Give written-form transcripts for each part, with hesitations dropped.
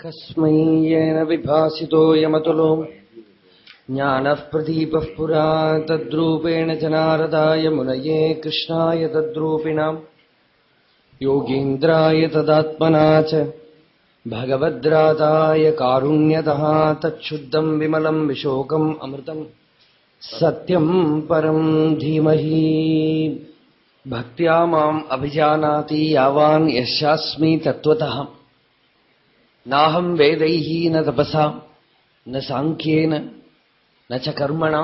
കസ്മൈ യേന വിഭാസിതോ യമതുലോ ജ്ഞാനഃ പ്രദീപഃ പുരാ തദ്രൂപേണ ജനാരദായ മുനയേ കൃഷ്ണായ തദ്രൂപിണാം യോഗീന്ദ്രായ തദാത്മനാ ച ഭഗവദ്രാതായ കാരുണ്യതഃ തച്ഛുദ്ധം വിമലം വിശോകം അമൃതം സത്യം പരം ധീമഹി. ഭക്ത്യാ മാം അഭിജാനാതി യാവാൻ യശാസ്മി തത്വതഃ നാഹം വേദൈഃ ന തപസാ ന സാഖ്യേന ന ച കർമ്മണ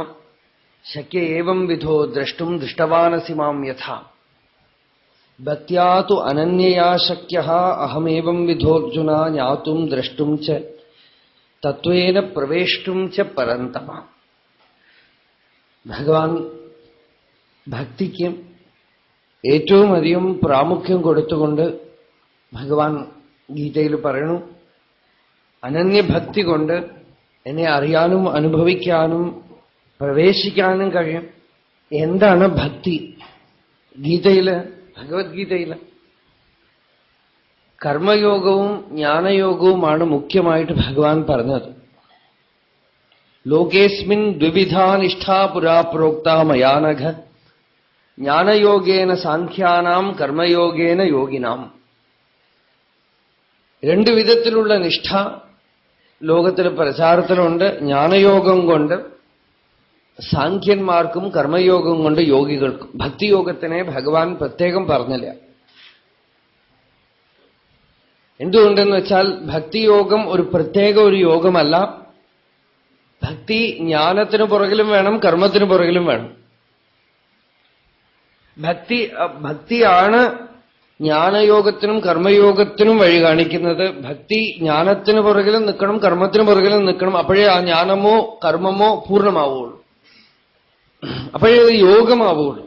ശക്യ ഏവം വിധോ ദ്രഷ്ടും ദൃഷ്ടവാനസി മാം യഥാ. ഭക്ത്യാ തു അനന്യയാ ശക്യഃ അഹമേവം വിധോർജുന ജ്ഞാതും ദ്രഷ്ടും ച തത്വേന പ്രവേഷ്ടും ച പരന്തമ. ഭഗവാൻ ഭക്തിക്ക് ഏറ്റവും അധികം പ്രാമുഖ്യം കൊടുത്തുകൊണ്ട് ഭഗവാൻ ഗീതയിൽ പറയണു, അനന്യഭക്തി കൊണ്ട് എന്നെ അറിയാനും അനുഭവിക്കാനും പ്രവേശിക്കാനും കഴിയും. എന്താണ് ഭക്തി? ഗീതയില്, ഭഗവത്ഗീതയില് കർമ്മയോഗവും ജ്ഞാനയോഗവുമാണ് മുഖ്യമായിട്ട് ഭഗവാൻ പറഞ്ഞത്. ലോകേസ്മിൻ ദ്വിവിധാ നിഷ്ഠാ പുരാ പ്രോക്ത മയാനഘ ജ്ഞാനയോഗേന സാഖ്യാനാം കർമ്മയോഗേന യോഗിനാം. രണ്ടു വിധത്തിലുള്ള നിഷ്ഠ ലോകത്തിൽ പ്രചാരത്തിലുണ്ട്. ജ്ഞാനയോഗം കൊണ്ട് സാഖ്യന്മാർക്കും കർമ്മയോഗം കൊണ്ട് യോഗികൾക്കും. ഭക്തിയോഗത്തിനെ ഭഗവാൻ പ്രത്യേകം പറഞ്ഞില്ല. എന്തുകൊണ്ടെന്ന് വെച്ചാൽ ഭക്തിയോഗം ഒരു പ്രത്യേക ഒരു യോഗമല്ല. ഭക്തി ജ്ഞാനത്തിന് പുറകിലും വേണം, കർമ്മത്തിന് പുറകിലും വേണം. ഭക്തിയാണ് ജ്ഞാനയോഗത്തിനും കർമ്മയോഗത്തിനും വഴി കാണിക്കുന്നത്. ഭക്തി ജ്ഞാനത്തിന് പുറകിലും നിൽക്കണം, കർമ്മത്തിന് പുറകിലും നിൽക്കണം. അപ്പോഴേ ആ ജ്ഞാനമോ കർമ്മമോ പൂർണ്ണമാവുള്ളൂ, അപ്പോഴേ അത് യോഗമാവുള്ളൂ.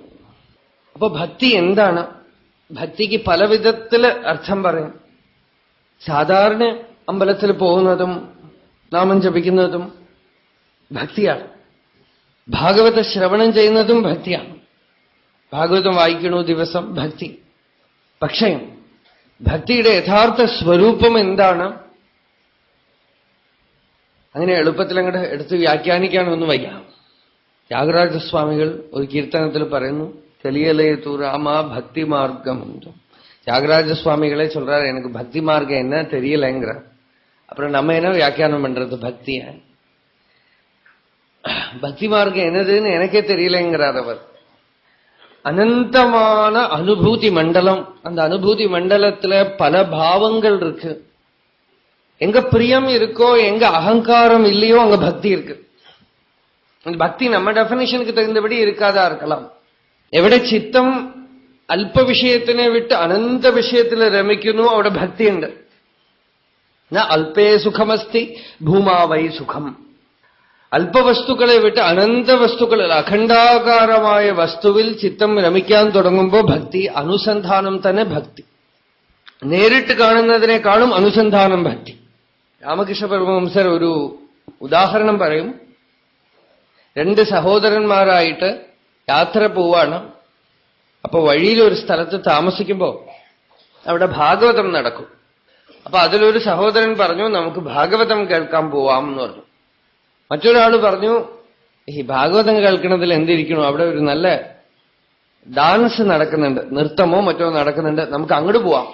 അപ്പൊ ഭക്തി എന്താണ്? ഭക്തിക്ക് പല വിധത്തില് അർത്ഥം പറയും. സാധാരണ അമ്പലത്തിൽ പോകുന്നതും നാമം ജപിക്കുന്നതും ഭക്തിയാണ്. ഭാഗവത ശ്രവണം ചെയ്യുന്നതും ഭക്തിയാണ്. ഭാഗവതം വായിക്കണു ദിവസം, ഭക്തി. പക്ഷേ ഭക്തിയുടെ യഥാർത്ഥ സ്വരൂപം എന്താണ്? അങ്ങനെ എളുപ്പത്തിൽ അങ്ങോട്ട് എടുത്ത് വ്യാഖ്യാനിക്കാനൊന്നും വയ്യ. ത്യാഗരാജസ്വാമികൾ ഒരു കീർത്തനത്തിൽ പറയുന്നു, തെളിയലേതു രാമ ഭക്തി മാർഗം. தியாகராஜசுவாமிகளே சொல்றாரு, எனக்கு பக்தி மார்க்கம் என்ன தெரியலைங்கிற. அப்புறம் நம்ம என்ன வியாக்கியானம் பண்றது பக்திய? பக்தி மார்க்கம் என்னதுன்னு எனக்கே தெரியலைங்கிறார் அவர். அனந்தமான அனுபூதி மண்டலம். அந்த அனுபூதி மண்டலத்துல பல பாவங்கள் இருக்கு. எங்க பிரியம் இருக்கோ, எங்க அகங்காரம் இல்லையோ, அங்க பக்தி இருக்கு. பக்தி நம்ம டெஃபினிஷனுக்கு தகுந்தபடி இருக்காதா இருக்கலாம். എവിടെ ചിത്തം അല്പ വിഷയത്തിനെ വിട്ട് അനന്ത വിഷയത്തിൽ രമിക്കുന്നു, അവിടെ ഭക്തിയുണ്ട്. അല്പേ സുഖമസ്തി ഭൂമാവൈ സുഖം. അല്പവസ്തുക്കളെ വിട്ട് അനന്ത വസ്തുക്കളിൽ അഖണ്ഡാകാരമായ വസ്തുവിൽ ചിത്തം രമിക്കാൻ തുടങ്ങുമ്പോൾ ഭക്തി. അനുസന്ധാനം തന്നെ ഭക്തി. നേരിട്ട് കാണുന്നതിനേക്കാളും അനുസന്ധാനം ഭക്തി. രാമകൃഷ്ണ പരമഹംസർ ഒരു ഉദാഹരണം പറയും. രണ്ട് സഹോദരന്മാരായിട്ട് യാത്ര പോവാണ്. അപ്പൊ വഴിയിൽ ഒരു സ്ഥലത്ത് താമസിക്കുമ്പോ അവിടെ ഭാഗവതം നടക്കും. അപ്പൊ അതിലൊരു സഹോദരൻ പറഞ്ഞു, നമുക്ക് ഭാഗവതം കേൾക്കാൻ പോവാം എന്ന് പറഞ്ഞു. മറ്റൊരാൾ പറഞ്ഞു, ഈ ഭാഗവതം കേൾക്കണതിൽ എന്തിരിക്കണോ, അവിടെ ഒരു നല്ല ഡാൻസ് നടക്കുന്നുണ്ട്, നൃത്തമോ മറ്റോ നടക്കുന്നുണ്ട്, നമുക്ക് അങ്ങോട്ട് പോവാം.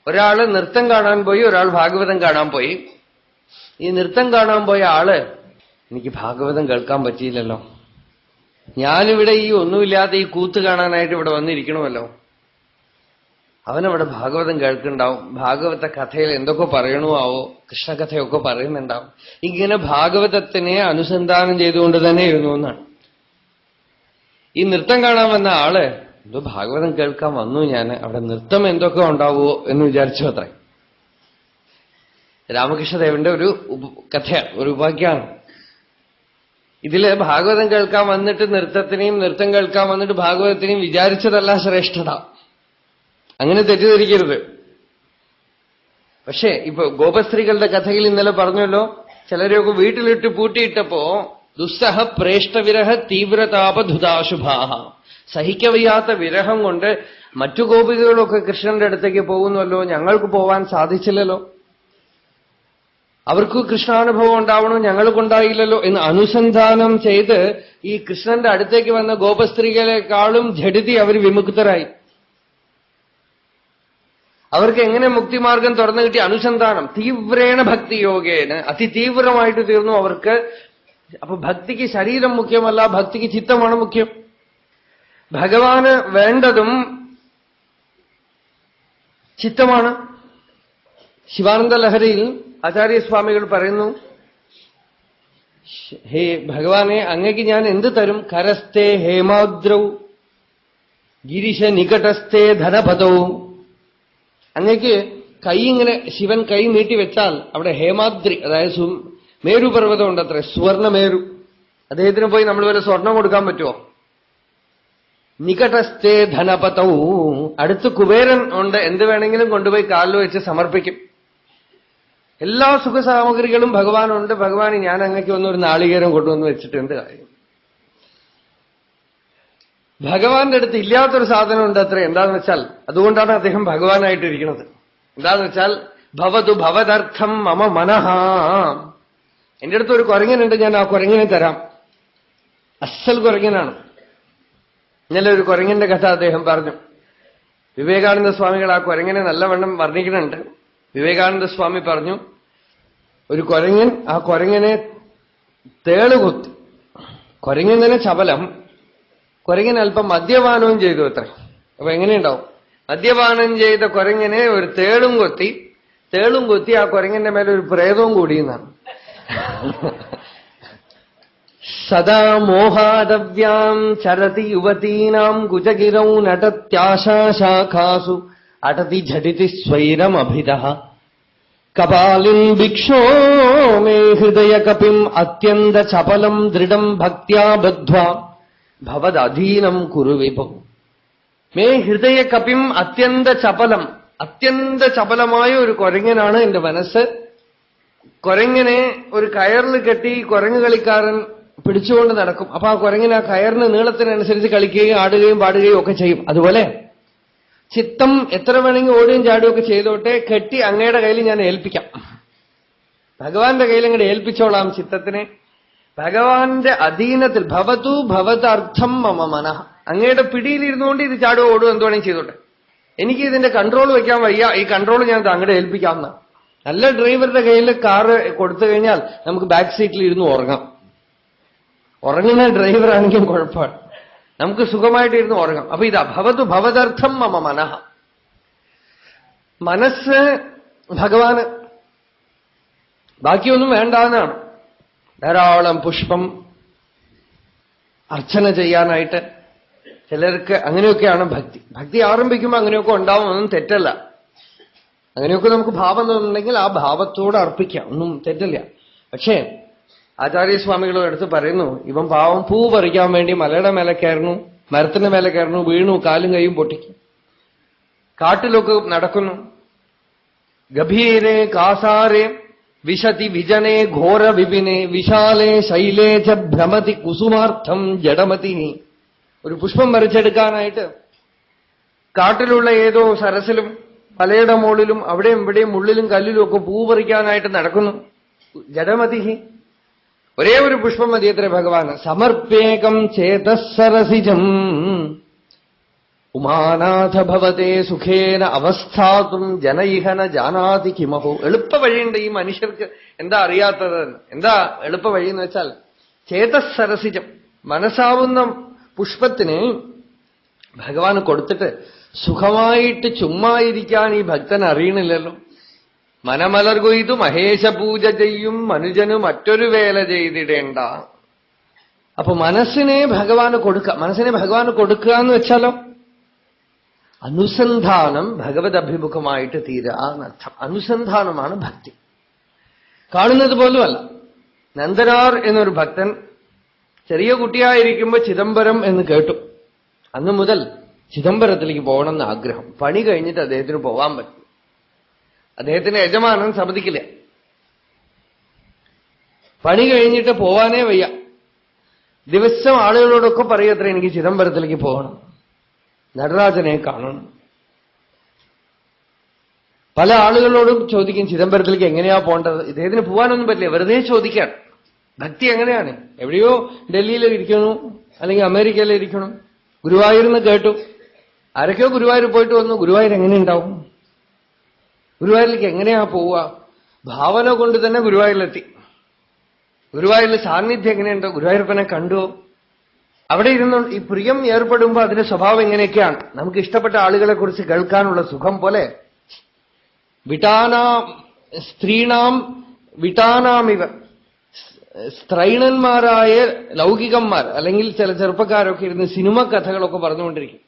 ഒരാള് നൃത്തം കാണാൻ പോയി, ഒരാൾ ഭാഗവതം കാണാൻ പോയി. ഈ നൃത്തം കാണാൻ പോയ ആള്, എനിക്ക് ഭാഗവതം കേൾക്കാൻ പറ്റിയില്ലല്ലോ, ഞാനിവിടെ ഈ ഒന്നുമില്ലാത്ത ഈ കൂത്ത് കാണാനായിട്ട് ഇവിടെ വന്നിരിക്കണമല്ലോ. അവനവിടെ ഭാഗവതം കേൾക്കുന്നുണ്ടാവും. ഭാഗവത കഥയിൽ എന്തൊക്കെ പറയണോ ആവോ, കൃഷ്ണകഥയൊക്കെ പറയുന്നുണ്ടാവും. ഇങ്ങനെ ഭാഗവതത്തിനെ അനുസന്ധാനം ചെയ്തുകൊണ്ട് തന്നെ ഇരുന്നു എന്നാണ്. ഈ നൃത്തം കാണാൻ വന്ന ആള്, എന്തോ ഭാഗവതം കേൾക്കാൻ വന്നു ഞാൻ, അവിടെ നൃത്തം എന്തൊക്കെ ഉണ്ടാവുമോ എന്ന് വിചാരിച്ചു അത്രേ. രാമകൃഷ്ണദേവന്റെ ഒരു കഥയാണ്, ഒരു ഉപാഖ്യാനം. ഇതില് ഭാഗവതം കേൾക്കാൻ വന്നിട്ട് നൃത്തത്തിനെയും, നൃത്തം കേൾക്കാൻ വന്നിട്ട് ഭാഗവതത്തിനെയും വിചാരിച്ചതല്ല ശ്രേഷ്ഠത. അങ്ങനെ തെറ്റിദ്ധരിക്കരുത്. പക്ഷേ ഇപ്പൊ ഗോപസ്ത്രീകളുടെ കഥയിൽ ഇന്നലെ പറഞ്ഞല്ലോ, ചിലരെയൊക്കെ വീട്ടിലിട്ട് പൂട്ടിയിട്ടപ്പോ ദുസ്സഹ പ്രേഷ്ടവിരഹ തീവ്രതാപധുതാശുഭാഹ സഹിക്കവയ്യാത്ത വിരഹം കൊണ്ട് മറ്റു ഗോപികകളൊക്കെ കൃഷ്ണന്റെ അടുത്തേക്ക് പോകുന്നുവല്ലോ, ഞങ്ങൾക്ക് പോവാൻ സാധിച്ചില്ലല്ലോ, അവർക്ക് കൃഷ്ണാനുഭവം ഉണ്ടാവണം, ഞങ്ങൾക്കുണ്ടായില്ലല്ലോ എന്ന് അനുസന്ധാനം ചെയ്ത് ഈ കൃഷ്ണന്റെ അടുത്തേക്ക് വന്ന ഗോപസ്ത്രീകളെക്കാളും ഝടിതി അവർ വിമുക്തരായി. അവർക്ക് എങ്ങനെ മുക്തിമാർഗം തുറന്നു കിട്ടി? അനുസന്ധാനം. തീവ്രേണ ഭക്തിയോഗേന, അതിതീവ്രമായിട്ട് തീർന്നു അവർക്ക്. അപ്പൊ ഭക്തിക്ക് ശരീരം മുഖ്യമല്ല, ഭക്തിക്ക് ചിത്തമാണ് മുഖ്യം. ഭഗവാന് വേണ്ടതും ചിത്തമാണ്. ശിവാനന്ദ ലഹരിയിൽ ആചാര്യസ്വാമികൾ പറയുന്നു, ഹേ ഭഗവാനെ, അങ്ങയ്ക്ക് ഞാൻ എന്ത് തരും? കരസ്ഥേ ഹേമാദ്രൗ ഗിരിശ നികടസ്ഥേ ധനപദവും. അങ്ങയ്ക്ക് കൈ ഇങ്ങനെ ശിവൻ കൈ നീട്ടിവെച്ചാൽ അവിടെ ഹേമാദ്രി, അതായത് മേരുപർവ്വതം ഉണ്ട് അത്ര, സുവർണമേരു. അദ്ദേഹത്തിന് പോയി നമ്മൾ വരെ സ്വർണം കൊടുക്കാൻ പറ്റുമോ? നികടസ്ഥേ ധനപതവും, അടുത്ത് കുബേരൻ ഉണ്ട്, എന്ത് വേണമെങ്കിലും കൊണ്ടുപോയി കാലിൽ വെച്ച് സമർപ്പിക്കും. എല്ലാ സുഖസാമഗ്രികളും ഭഗവാനുണ്ട്. ഭഗവാൻ, ഞാൻ അങ്ങക്ക് വന്നൊരു നാളികേരം കൊണ്ടുവന്ന് വെച്ചിട്ട് എന്ത് കാര്യം? ഭഗവാന്റെ അടുത്ത് ഇല്ലാത്തൊരു സാധനം ഉണ്ട് അത്ര. എന്താന്ന് വെച്ചാൽ, അതുകൊണ്ടാണ് അദ്ദേഹം ഭഗവാനായിട്ടിരിക്കുന്നത്. എന്താന്ന് വെച്ചാൽ, ഭവതു ഭവതർത്ഥം മമ മനഃ. എന്റെ അടുത്ത് ഒരു കുരങ്ങനുണ്ട്, ഞാൻ ആ കുരങ്ങിനെ തരാം. അസൽ കുരങ്ങനാണ്. ഇന്നലെ ഒരു കുരങ്ങന്റെ കഥ അദ്ദേഹം പറഞ്ഞു. വിവേകാനന്ദ സ്വാമികൾ ആ കുരങ്ങനെ നല്ലവണ്ണം വർണ്ണിക്കുന്നുണ്ട്. വിവേകാനന്ദ സ്വാമി പറഞ്ഞു, ഒരു കുരങ്ങൻ ആ കുരങ്ങനെ തേളുകുത്തി. കുരങ്ങൻ തന്നെ ചപലം. കുരങ്ങൻ അല്പം മദ്യപാനവും ചെയ്തു അത്ര. അപ്പൊ എങ്ങനെയുണ്ടാവും? മദ്യപാനം ചെയ്ത കുരങ്ങനെ ഒരു തേളും കൊത്തി ആ കുരങ്ങന്റെ മേലെ ഒരു പ്രേതവും കൂടിയെന്നാണ്. സദാ മോഹാദവ്യാം ചരതി യുവതീനാം കുജഗിരൗ നടത്യാശാശാഖാസു അടതി ഝടിതി സ്വൈരമഭിതഃ കപാലിൻ ഭിക്ഷോ മേ ഹൃദയ കപിം അത്യന്ത ചപലം ദൃഢം ഭക്ത്യാ ബദ്ധ്വാ ഭവദധീനം കുരു വിഭോ. മേ ഹൃദയ കപിം അത്യന്ത ചപലം. അത്യന്ത ചപലമായ ഒരു കുരങ്ങനാണ് എന്റെ മനസ്സ്. കുരങ്ങനെ ഒരു കയറിൽ കെട്ടി കുരങ്ങ് കളിക്കാരൻ പിടിച്ചുകൊണ്ട് നടക്കും. അപ്പൊ ആ കുരങ്ങിന് ആ കയറിന് നീളത്തിനനുസരിച്ച് കളിക്കുകയും ആടുകയും പാടുകയും ഒക്കെ ചെയ്യും. അതുപോലെ ചിത്തം എത്ര വേണമെങ്കിൽ ഓടുകയും ചാടുകയും ഒക്കെ ചെയ്തോട്ടെ, കെട്ടി അങ്ങയുടെ കയ്യിൽ ഞാൻ ഏൽപ്പിക്കാം. ഭഗവാന്റെ കയ്യിൽ അങ്ങോട്ട് ഏൽപ്പിച്ചോളാം ചിത്തത്തിനെ. ഭഗവാന്റെ അധീനത്തിൽ. ഭവതു ഭവതർത്ഥം മമ മനഃ. അങ്ങയുടെ പിടിയിലിരുന്നുകൊണ്ട് ഇത് ചാടുകയോ ഓടുകയോ എന്ത് വേണമെങ്കിൽ ചെയ്തോട്ടെ, എനിക്ക് ഇതിന്റെ കൺട്രോൾ വയ്ക്കാൻ വയ്യ, ഈ കൺട്രോൾ ഞാൻ അങ്ങോട്ട് ഏൽപ്പിക്കാമെന്ന. നല്ല ഡ്രൈവറുടെ കയ്യിൽ കാറ് കൊടുത്തു കഴിഞ്ഞാൽ നമുക്ക് ബാക്ക് സീറ്റിൽ ഇരുന്ന് ഉറങ്ങാം. ഉറങ്ങുന്ന ഡ്രൈവറാണെങ്കിലും കുഴപ്പമാണ്, നമുക്ക് സുഖമായിട്ടിരുന്ന് ഉറങ്ങാം. അപ്പൊ ഇതാ ഭവതു ഭവതർത്ഥം മമ മനഃ. മനസ്സ് ഭഗവാന്, ബാക്കിയൊന്നും വേണ്ടാന്നാണ്. ധാരാളം പുഷ്പം അർച്ചന ചെയ്യാനായിട്ട് ചിലർക്ക് അങ്ങനെയൊക്കെയാണ് ഭക്തി. ഭക്തി ആരംഭിക്കുമ്പോൾ അങ്ങനെയൊക്കെ ഉണ്ടാവുമെന്നും തെറ്റല്ല. അങ്ങനെയൊക്കെ നമുക്ക് ഭാവം തോന്നുന്നുണ്ടെങ്കിൽ ആ ഭാവത്തോട് അർപ്പിക്കാം, ഒന്നും തെറ്റില്ല. പക്ഷേ ആചാര്യസ്വാമികളും എടുത്ത് പറയുന്നു, ഇവൻ പാവം പൂ പറിക്കാൻ വേണ്ടി മലയുടെ മേലെ കയറുന്നു, മരത്തിന്റെ മേലെ കയറുന്നു, വീണു, കാലും കൈയും പൊട്ടിക്കും. കാട്ടിലൊക്കെ നടക്കുന്നു. ഗഭീരേ കാസാരേ വിശതി വിജനേ ഘോര വിപിനെ വിശാലേ ശൈലേ ച ഭ്രമതി കുസുമാർത്ഥം ജഡമതി. ഒരു പുഷ്പം പറിച്ചെടുക്കാനായിട്ട് കാട്ടിലുള്ള ഏതോ സരസിലും മലയുടെ മുകളിലും അവിടെയും ഇവിടെയും മുള്ളിലും കല്ലിലും ഒക്കെ പൂ പറിക്കാനായിട്ട് നടക്കുന്നു. ജഡമതി, ഒരേ ഒരു പുഷ്പം മതിയത്രേ ഭഗവാന്. സമർപ്പേകം ചേതസരസിജം ഉമാനാഥ ഭവതേ സുഖേന അവസ്ഥാതും ജനൈഹന ജാനാതി കിമഹോ. എളുപ്പ വഴിയുണ്ട് ഈ മനുഷ്യർക്ക്. എന്താ അറിയാത്തത്? എന്താ എളുപ്പ വഴിയെന്ന് വെച്ചാൽ, ചേതസരസിജം, മനസ്സാവുന്ന പുഷ്പത്തിന് ഭഗവാന് കൊടുത്തിട്ട് സുഖമായിട്ട് ചുമ്മായിരിക്കാൻ ഈ ഭക്തൻ അറിയണില്ലല്ലോ. മനമലർ കൊയ്തു മഹേശ പൂജ ചെയ്യും മനുജന് മറ്റൊരു വേല ചെയ്തിടേണ്ട. അപ്പൊ മനസ്സിനെ ഭഗവാന് കൊടുക്കുക. മനസ്സിനെ ഭഗവാന് കൊടുക്കുക എന്ന് വെച്ചാലോ അനുസന്ധാനം ഭഗവത് അഭിമുഖമായിട്ട് തീരുക എന്നർത്ഥം. അനുസന്ധാനമാണ് ഭക്തി. കാണുന്നത് പോലുമല്ല. നന്ദനാർ എന്നൊരു ഭക്തൻ ചെറിയ കുട്ടിയായിരിക്കുമ്പോ ചിദംബരം എന്ന് കേട്ടു. അന്നു മുതൽ ചിദംബരത്തിലേക്ക് പോകണമെന്ന് ആഗ്രഹം. പണി കഴിഞ്ഞിട്ട് അദ്ദേഹത്തിന് പോവാൻ പറ്റും. അദ്ദേഹത്തിന്റെ യജമാനൻ സമ്മതിക്കില്ല. പണി കഴിഞ്ഞിട്ട് പോവാനേ വയ്യ. ദിവസം ആളുകളോടൊക്കെ പറയത്ര എനിക്ക് ചിദംബരത്തിലേക്ക് പോകണം, നടരാജനെ കാണണം. പല ആളുകളോടും ചോദിക്കും ചിദംബരത്തിലേക്ക് എങ്ങനെയാ പോകേണ്ടത്. ഇദ്ദേഹത്തിന് പോകാനൊന്നും പറ്റില്ല, വെറുതെ ചോദിക്കാൻ. ഭക്തി എങ്ങനെയാണ്? എവിടെയോ ഡൽഹിയിൽ ഇരിക്കണു, അല്ലെങ്കിൽ അമേരിക്കയിൽ ഇരിക്കണം, ഗുരുവായൂരിന്ന് കേട്ടു, ആരൊക്കെയോ ഗുരുവായൂർ പോയിട്ട് വന്നു. ഗുരുവായൂർ എങ്ങനെയുണ്ടാവും? ഗുരുവായൂരിലേക്ക് എങ്ങനെയാ പോവുക? ഭാവന കൊണ്ട് തന്നെ ഗുരുവായൂരിലെത്തി. ഗുരുവായൂരിൽ സാന്നിധ്യം എങ്ങനെയുണ്ടോ? ഗുരുവായൂരപ്പനെ കണ്ടു. അവിടെ ഇരുന്ന് ഈ പ്രിയം ഏർപ്പെടുമ്പോൾ അതിന്റെ സ്വഭാവം എങ്ങനെയൊക്കെയാണ്? നമുക്ക് ഇഷ്ടപ്പെട്ട ആളുകളെ കുറിച്ച് കേൾക്കാനുള്ള സുഖം പോലെ സ്ത്രീണാം വിട്ടാനാമിവ, സ്ത്രൈണന്മാരായ ലൗകികന്മാർ അല്ലെങ്കിൽ ചില ചെറുപ്പക്കാരൊക്കെ ഇരുന്ന് സിനിമ കഥകളൊക്കെ പറഞ്ഞുകൊണ്ടിരിക്കും.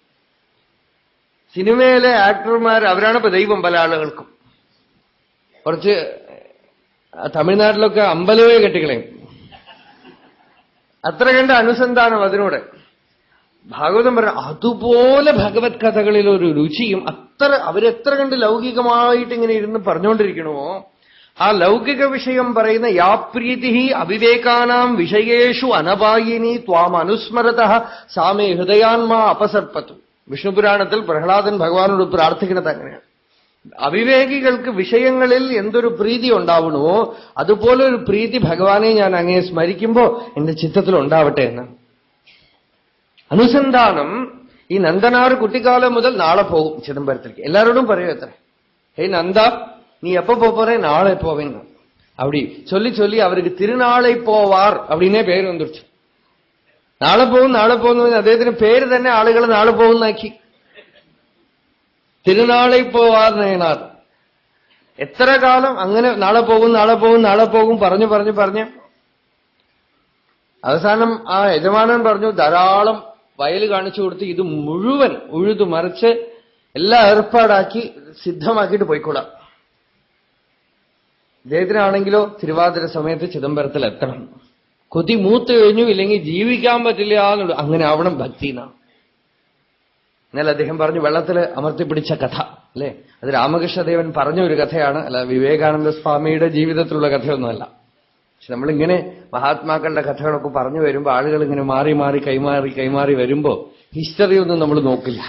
സിനിമയിലെ ആക്ടർമാർ അവരാണ് ഇപ്പൊ ദൈവം പല ആളുകൾക്കും. കുറച്ച് തമിഴ്നാട്ടിലൊക്കെ അമ്പലവേ കെട്ടിക്കളയും, അത്ര കണ്ട അനുസന്ധാനം അതിനോട്. ഭാഗവതം പറഞ്ഞ അതുപോലെ ഭഗവത് കഥകളിൽ ഒരു രുചിയും അവരെത്ര കണ്ട് ലൗകികമായിട്ട് ഇങ്ങനെ ഇരുന്ന് പറഞ്ഞുകൊണ്ടിരിക്കണമോ, ആ ലൗകിക വിഷയം പറയുന്ന യാ പ്രീതി അവിവേകാനാം വിഷയേഷു അനപായിനി ത്വാം അനുസ്മരതഃ സാമേ ഹൃദയാൻമാ അപസർപ്പത്തു. വിഷ്ണുപുരാണത്തിൽ പ്രഹ്ലാദൻ ഭഗവാനോട് പ്രാർത്ഥിക്കുന്നത് അങ്ങനെയാണ്. അവിവേകികൾക്ക് വിഷയങ്ങളിൽ എന്തൊരു പ്രീതി ഉണ്ടാവണമോ അതുപോലെ ഒരു പ്രീതി ഭഗവാനെ ഞാൻ അങ്ങേ സ്മരിക്കുമ്പോ എന്റെ ചിത്തത്തിൽ ഉണ്ടാവട്ടെ എന്ന്. അനുസന്ധാനം ഈ നന്ദനാർ കുട്ടിക്കാലം മുതൽ നാളെ പോകും ചിദംബരത്തിലേക്ക്. എല്ലാരോടും പറയൂ അത്ര, ഹേയ് നന്ദ நீ எப்ப போறே? நாளை போவேன். அப்படி சொல்லி சொல்லி அவருக்கு திருநாளை போவார் அப்படின்னே പേര് வந்துருச்சு. നാളെ പോകും നാളെ പോകുന്നു, അദ്ദേഹത്തിന് പേര് തന്നെ ആളുകൾ നാളെ പോകുന്നാക്കി. തിരുനാളെ പോവാർ നേനാർ. എത്ര കാലം അങ്ങനെ നാളെ പോകും നാളെ പോകും നാളെ പോകും പറഞ്ഞു പറഞ്ഞു പറഞ്ഞ് അവസാനം ആ യജമാനൻ പറഞ്ഞു, ധാരാളം വയൽ കാണിച്ചു കൊടുത്ത് ഇത് മുഴുവൻ ഉഴുതു മറിച്ച് എല്ലാം ഏർപ്പാടാക്കി സിദ്ധമാക്കിയിട്ട് പോയിക്കൊള്ളാം. ഇദ്ദേഹത്തിനാണെങ്കിലോ തിരുവാതിര സമയത്ത് ചിദംബരത്തിൽ എത്തണം. കൊതി മൂത്ത് കഴിഞ്ഞു, ഇല്ലെങ്കിൽ ജീവിക്കാൻ പറ്റില്ല എന്നുള്ളൂ. അങ്ങനെ ആവണം ഭക്തി എന്നാണ്. എന്നാൽ അദ്ദേഹം പറഞ്ഞു വെള്ളത്തിൽ അമർത്തിപ്പിടിച്ച കഥ അല്ലേ, അത് രാമകൃഷ്ണദേവൻ പറഞ്ഞ ഒരു കഥയാണ്, അല്ല വിവേകാനന്ദ സ്വാമിയുടെ ജീവിതത്തിലുള്ള കഥയൊന്നുമല്ല. പക്ഷെ നമ്മളിങ്ങനെ മഹാത്മാക്കളുടെ കഥകളൊക്കെ പറഞ്ഞു വരുമ്പോൾ ആളുകൾ ഇങ്ങനെ മാറി മാറി കൈമാറി വരുമ്പോ ഹിസ്റ്ററി ഒന്നും നമ്മൾ നോക്കില്ല,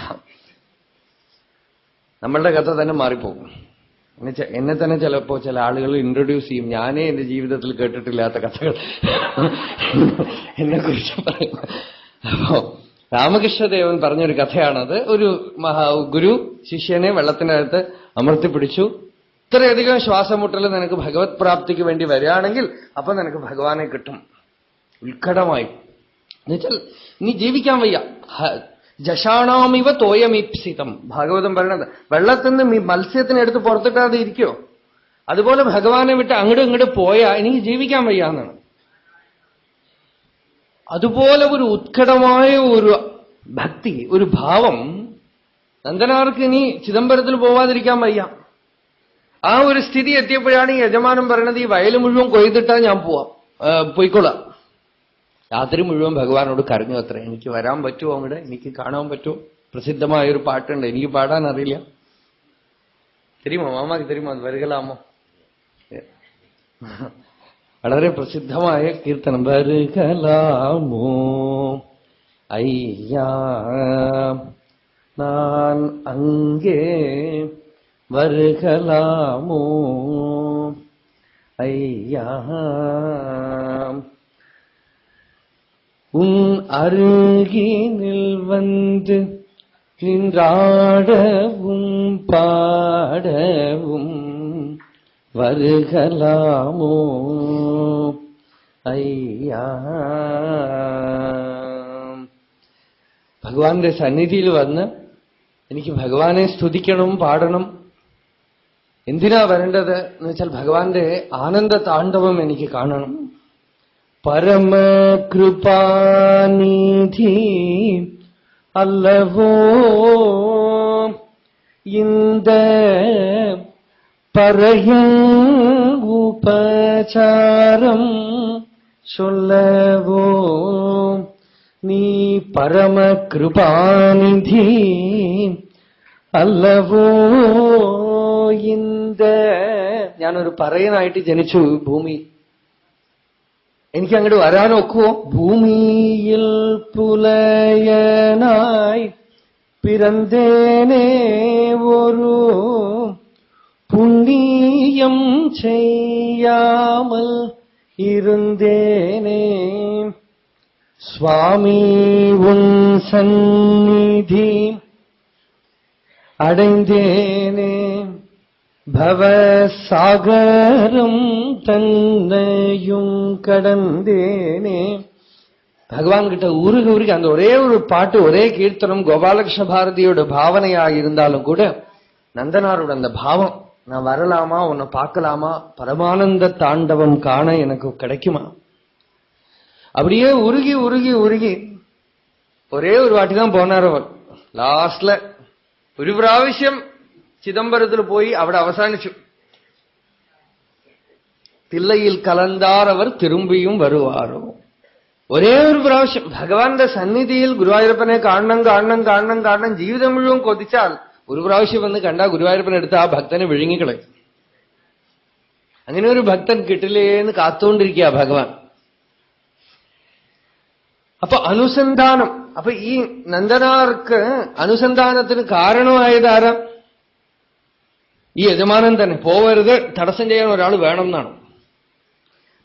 നമ്മളുടെ കഥ തന്നെ മാറിപ്പോകും. എന്നെ തന്നെ ചിലപ്പോ ചില ആളുകൾ ഇൻട്രൊഡ്യൂസ് ചെയ്യും, ഞാനേ എന്റെ ജീവിതത്തിൽ കേട്ടിട്ടില്ലാത്ത കഥകൾ എന്നെ കുറിച്ച് പറയും. അപ്പോ രാമകൃഷ്ണദേവൻ പറഞ്ഞൊരു കഥയാണത്. ഒരു ഗുരു ശിഷ്യനെ വെള്ളത്തിനകത്ത് അമർത്തിപ്പിടിച്ചു, ഇത്രയധികം ശ്വാസമുട്ടൽ നിനക്ക് ഭഗവത് പ്രാപ്തിക്ക് വേണ്ടി വരികയാണെങ്കിൽ അപ്പൊ നിനക്ക് ഭഗവാനെ കിട്ടും. ഉത്കടമായി എന്നുവെച്ചാൽ നീ ജീവിക്കാൻ വയ്യ. ജഷാണാമിവ തോയമീപ്സിതം ഭാഗവതം പറയണത്. വെള്ളത്തിൽ നിന്ന് മത്സ്യത്തിനെ എടുത്ത് പുറത്തിട്ടാതെ ഇരിക്കോ, അതുപോലെ ഭഗവാനെ വിട്ട് അങ്ങോട്ടും ഇങ്ങോട്ട് പോയാ എനിക്ക് ജീവിക്കാൻ വയ്യാന്നാണ്. അതുപോലെ ഒരു ഉത്കടമായ ഒരു ഭക്തി, ഒരു ഭാവം നന്ദനാർക്ക് ഇനി ചിദംബരത്തിൽ പോവാതിരിക്കാൻ വയ്യ. ആ ഒരു സ്ഥിതി എത്തിയപ്പോഴാണ് ഈ യജമാനം പറയണത്, ഈ വയൽ മുഴുവൻ കൊയ്തിട്ടാ ഞാൻ പോയിക്കൊള്ളാം. രാത്രി മുഴുവൻ ഭഗവാനോട് കരഞ്ഞു അത്ര, എനിക്ക് വരാൻ പറ്റുമോ അങ്ങോട്ട്, എനിക്ക് കാണാൻ പറ്റുമോ? പ്രസിദ്ധമായൊരു പാട്ടുണ്ട്, എനിക്ക് പാടാൻ അറിയില്ല. തെരുമോ മാമാക്ക് തെരുമോ? അത് വരുകലാമോ? വളരെ പ്രസിദ്ധമായ കീർത്തനം. വരുകലാമോ അയ്യാ നാൻ അങ്ങേ വരുകലാമോ ஐயா உன் அருகினில் வந்து நின்றாடவும் பாடவும் வருகலாமோ ஐயா. ഭഗവാന്റെ സന്നിധിയിൽ വന്ന് എനിക്ക് ഭഗവാനെ സ്തുതിക്കണം, പാടണം. എന്തിനാ വരേണ്ടത് എന്ന് വെച്ചാൽ ഭഗവാന്റെ ആനന്ദ താണ്ഡവം എനിക്ക് കാണണം. പരമകൃപാനിധി അല്ലവോ இந்த பறையின் உபசாரம் சொல்லவோ நீ பரமகிருபாநிதி അല്ലവോ ഇന്ത. ഞാനൊരു പറയനായിട്ട് ജനിച്ചു ഭൂമി. എനിക്ക് അങ്ങോട്ട് വരാനൊക്കുവോ? ഭൂമിയിൽ പുലയനായി പിറന്തേനേ ഒരു പുണ്യം ചെയ്യാമൽ ഇരുന്തേനേ സ്വാമി ഉൻ സന്നിധി അടൈந்தேனே ഭവസാഗരം തന്നെയും கடந்தேனே. பகவான் கிட்ட உருகி உருகி அந்த ஒரே ஒரு பாட்டு, ஒரே கீர்த்தனம் கோபாலகிருஷ்ண பாரதியோட பாவனையாக இருந்தாலும் கூட நந்தனாரோட அந்த பாவம், நான் வரலாமா, உன்னை பார்க்கலாமா, பரமானந்த தாண்டவம் காண எனக்கு கிடைக்குமா, அப்படியே உருகி உருகி உருகி ஒரே ஒரு வாட்டி தான் போனார் அவர். ലാസ്റ്റില് ഒരു പ്രാവശ്യം ചിദംബരത്തിൽ പോയി അവിടെ അവസാനിച്ചു. തില്ലയിൽ കലന്താർ അവർ തിരുമ്പിയും വരുവാറോ. ഒരേ ഒരു പ്രാവശ്യം ഭഗവാന്റെ സന്നിധിയിൽ ഗുരുവായൂരപ്പനെ കാണണം കാണണം കാണണം കാണണം ജീവിതം മുഴുവൻ കൊതിച്ചാൽ ഒരു പ്രാവശ്യം വന്ന് കണ്ടാ ഗുരുവായൂരപ്പനെടുത്ത് ആ ഭക്തനെ വിഴുങ്ങിക്കളയും. അങ്ങനെ ഒരു ഭക്തൻ കിട്ടില്ലേന്ന് കാത്തുകൊണ്ടിരിക്കുക ഭഗവാൻ. അപ്പൊ അനുസന്ധാനം. അപ്പൊ ഈ നന്ദനാർക്ക് അനുസന്ധാനത്തിന് കാരണമായതാരാ? ഈ യജമാനൻ തന്നെ. പോവരുത്, തടസ്സം ചെയ്യാൻ ഒരാൾ വേണം എന്നാണ്.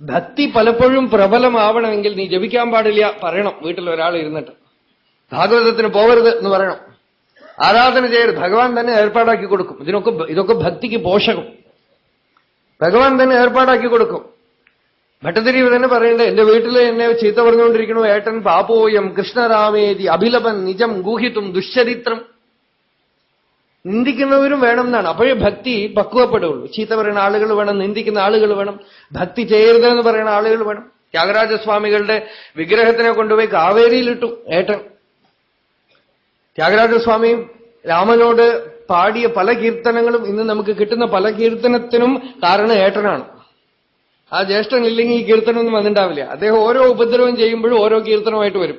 ഭക്തി പലപ്പോഴും പ്രബലമാവണമെങ്കിൽ നീ ജപിക്കാൻ പാടില്ല പറയണം. വീട്ടിൽ ഒരാൾ ഇരുന്നിട്ട് ഭാഗവതത്തിന് പോവരുത് എന്ന് പറയണം. ആരാധന ചെയ്യരുത്, ഭഗവാൻ തന്നെ ഏർപ്പാടാക്കി കൊടുക്കും. ഇതൊക്കെ ഭക്തിക്ക് പോഷകം. ഭഗവാൻ തന്നെ ഏർപ്പാടാക്കി കൊടുക്കും. ഭട്ടതിരി തന്നെ പറയണ്ടേ, എന്റെ വീട്ടിൽ എന്നെ ചീത്ത പറഞ്ഞുകൊണ്ടിരിക്കണു ഏട്ടൻ പാപോയം കൃഷ്ണരാമേതി അഭിലപൻ നിജം ഗൂഹിത്തും ദുശ്ചരിത്രം. നിന്ദിക്കുന്നവരും വേണം എന്നാണ്. അപ്പോഴേ ഭക്തി പക്വപ്പെടുള്ളൂ. ചീത്ത പറയുന്ന ആളുകൾ വേണം, നിന്ദിക്കുന്ന ആളുകൾ വേണം, ഭക്തി ചെയ്യരുതെന്ന് പറയുന്ന ആളുകൾ വേണം. ത്യാഗരാജസ്വാമികളുടെ വിഗ്രഹത്തിനെ കൊണ്ടുപോയി കാവേരിയിലിട്ടു ഏട്ടൻ. ത്യാഗരാജസ്വാമി രാമനോട് പാടിയ പല കീർത്തനങ്ങളും ഇന്ന് നമുക്ക് കിട്ടുന്ന പല കീർത്തനത്തിനും കാരണം ഏട്ടനാണ്. ആ ജ്യേഷ്ഠൻ ഇല്ലെങ്കിൽ ഈ കീർത്തനമൊന്നും വന്നിട്ടുണ്ടാവില്ല. അദ്ദേഹം ഓരോ ഉപദ്രവം ചെയ്യുമ്പോഴും ഓരോ കീർത്തനമായിട്ട് വരും.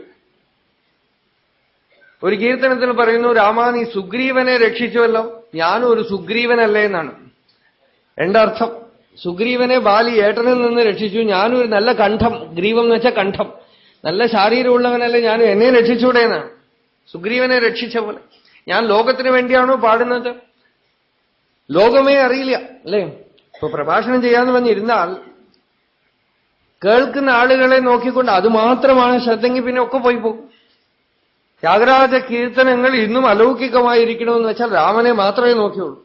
ഒരു കീർത്തനത്തിൽ പറയുന്നു, രാമാ നീ സുഗ്രീവനെ രക്ഷിച്ചുവല്ലോ, ഞാനും ഒരു സുഗ്രീവനല്ലേ എന്നാണ്. രണ്ടർത്ഥം. സുഗ്രീവനെ ബാലി ഏട്ടനിൽ നിന്ന് രക്ഷിച്ചു, ഞാനും ഒരു നല്ല കണ്ഠം, ഗ്രീവം എന്ന് വെച്ചാൽ കണ്ഠം, നല്ല ശാരീരമുള്ളവനല്ലേ ഞാനും, എന്നെ രക്ഷിച്ചൂടെ എന്നാണ്. സുഗ്രീവനെ രക്ഷിച്ച പോലെ. ഞാൻ ലോകത്തിന് വേണ്ടിയാണോ പാടുന്നത്? ലോകമേ അറിയില്ല അല്ലേ? ഇപ്പൊ പ്രഭാഷണം ചെയ്യാന്ന് പറഞ്ഞിരുന്നാൽ കേൾക്കുന്ന ആളുകളെ നോക്കിക്കൊണ്ട് അത് മാത്രമാണ് ശ്രദ്ധെങ്കിൽ പിന്നെ ഒക്കെ പോയി പോകും. ത്യാഗരാജ കീർത്തനങ്ങൾ ഇന്നും അലൗകികമായിരിക്കണമെന്ന് വെച്ചാൽ രാമനെ മാത്രമേ നോക്കിയുള്ളൂ.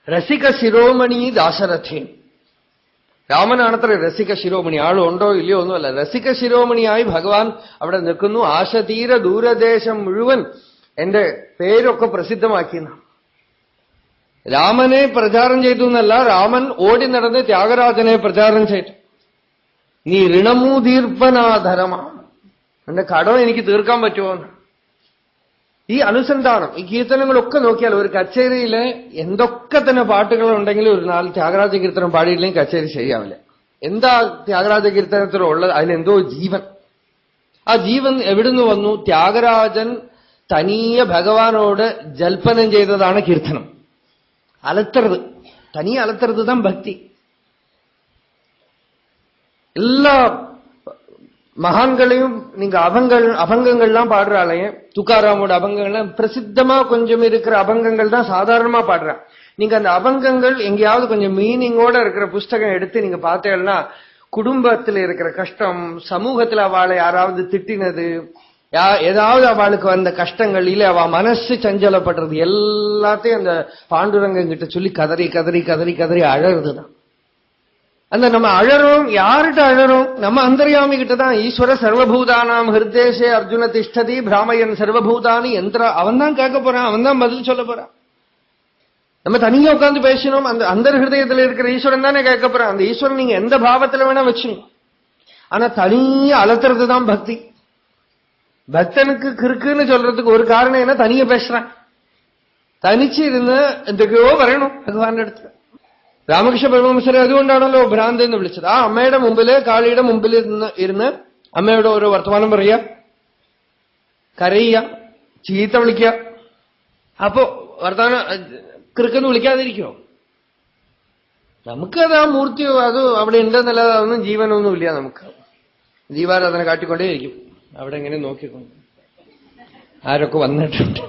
രസിക ശിരോമണി ദാശരഥേ. രാമനാണത്ര രസിക ശിരോമണി. ആളുണ്ടോ ഇല്ലയോ ഒന്നുമല്ല. രസിക ശിരോമണിയായി ഭഗവാൻ അവിടെ നിൽക്കുന്നു. ആശതീര ദൂരദേശം മുഴുവൻ എന്റെ പേരൊക്കെ പ്രസിദ്ധമാക്കിയെന്നാണ്. രാമനെ പ്രചാരം ചെയ്തു എന്നല്ല, രാമൻ ഓടി നടന്ന് ത്യാഗരാജനെ പ്രചാരം ചെയ്തു. നീ ഋണമൂതീർപ്പനാധരമാ, എന്റെ കടം എനിക്ക് തീർക്കാൻ പറ്റുമോ? ഈ അനുസന്ധാനം, ഈ കീർത്തനങ്ങളൊക്കെ നോക്കിയാൽ ഒരു കച്ചേരിയില് എന്തൊക്കെ തന്നെ പാട്ടുകളുണ്ടെങ്കിലും ഒരു 4 ത്യാഗരാജ കീർത്തനം പാടിയില്ലെങ്കിൽ കച്ചേരി ശരിയാവില്ല. എന്താ ത്യാഗരാജ കീർത്തനത്തിലുള്ളത്? അതിലെന്തോ ജീവൻ. ആ ജീവൻ എവിടുന്ന് വന്നു? ത്യാഗരാജൻ തനിയെ ഭഗവാനോട് ജൽപ്പനം ചെയ്തതാണ് കീർത്തനം. അലത്തരുത്, തനിയെ അലത്തരുത് தான் ഭക്തി. எல்லா மகான்களையும் நீங்க அபங்கங்கள்லாம் பாடுறாளையே, துக்காராமோட அபங்கங்கள்லாம் பிரசித்தமா கொஞ்சம் இருக்கிற அபங்கங்கள் தான் சாதாரணமா பாடுறான். நீங்க அந்த அபங்கங்கள் எங்கேயாவது கொஞ்சம் மீனிங்கோட இருக்கிற புஸ்தகம் எடுத்து நீங்க பார்த்தேன்னா, குடும்பத்தில் இருக்கிற கஷ்டம், சமூகத்தில் அவளை யாராவது திட்டினது, ஏதாவது அவளுக்கு வந்த கஷ்டங்கள், இல்ல அவ மனசு சஞ்சலப்படுறது எல்லாத்தையும் அந்த பாண்டுரங்கம் கிட்ட சொல்லி கதறி கதறி கதறி கதறி அழறதுதான். அந்த நம்ம அழறோம், யார்கிட்ட அழறோம்? நம்ம அந்தர்யாமி கிட்டதான். ஈஸ்வர சர்வபூதானாம் ஹிருதேஷே அர்ஜுன திஷ்டதி பிராமயன் சர்வபூதானி யந்திர. அவன் தான் கேட்க போறான், அவன் தான் பதில் சொல்ல போறான். நம்ம தனியா உட்கார்ந்து பேசணும். அந்த அந்தர் ஹிருதயத்தில் இருக்கிற ஈஸ்வரன் தானே கேட்க போறான். அந்த ஈஸ்வரன் நீங்க எந்த பாவத்துல வேணா வச்சுங்க. ஆனா தனியா அலத்துறது தான் பக்தி. பக்தனுக்கு கிறுக்குன்னு சொல்றதுக்கு ஒரு காரணம் என்ன? தனியா பேசுறான். തനിച്ച് ഇരുന്ന് എന്തൊക്കെയോ പറയണു ഭഗവാന്റെ അടുത്ത്. രാമകൃഷ്ണ പരമഹംസരെ അതുകൊണ്ടാണല്ലോ ഭ്രാന്ത് എന്ന് വിളിച്ചത്. ആ അമ്മയുടെ മുമ്പില്, കാളിയുടെ മുമ്പിൽ ഇരുന്ന് അമ്മയോട് ഓരോ വർത്തമാനം പറയുക, കരയുക, ചീത്ത വിളിക്കുക. അപ്പോ വർത്തമാനം കിറുക്കെന്ന് വിളിക്കാതിരിക്കുമോ? നമുക്കത് ആ മൂർത്തിയോ അത് അവിടെ ഉണ്ടെന്നല്ലാതെ അതൊന്നും ജീവനൊന്നുമില്ല. നമുക്ക് ജീവാരാധന കാട്ടിക്കൊണ്ടേയിരിക്കും അവിടെ എങ്ങനെ നോക്കിക്കൊണ്ട് ആരൊക്കെ വന്നിട്ടുണ്ട്.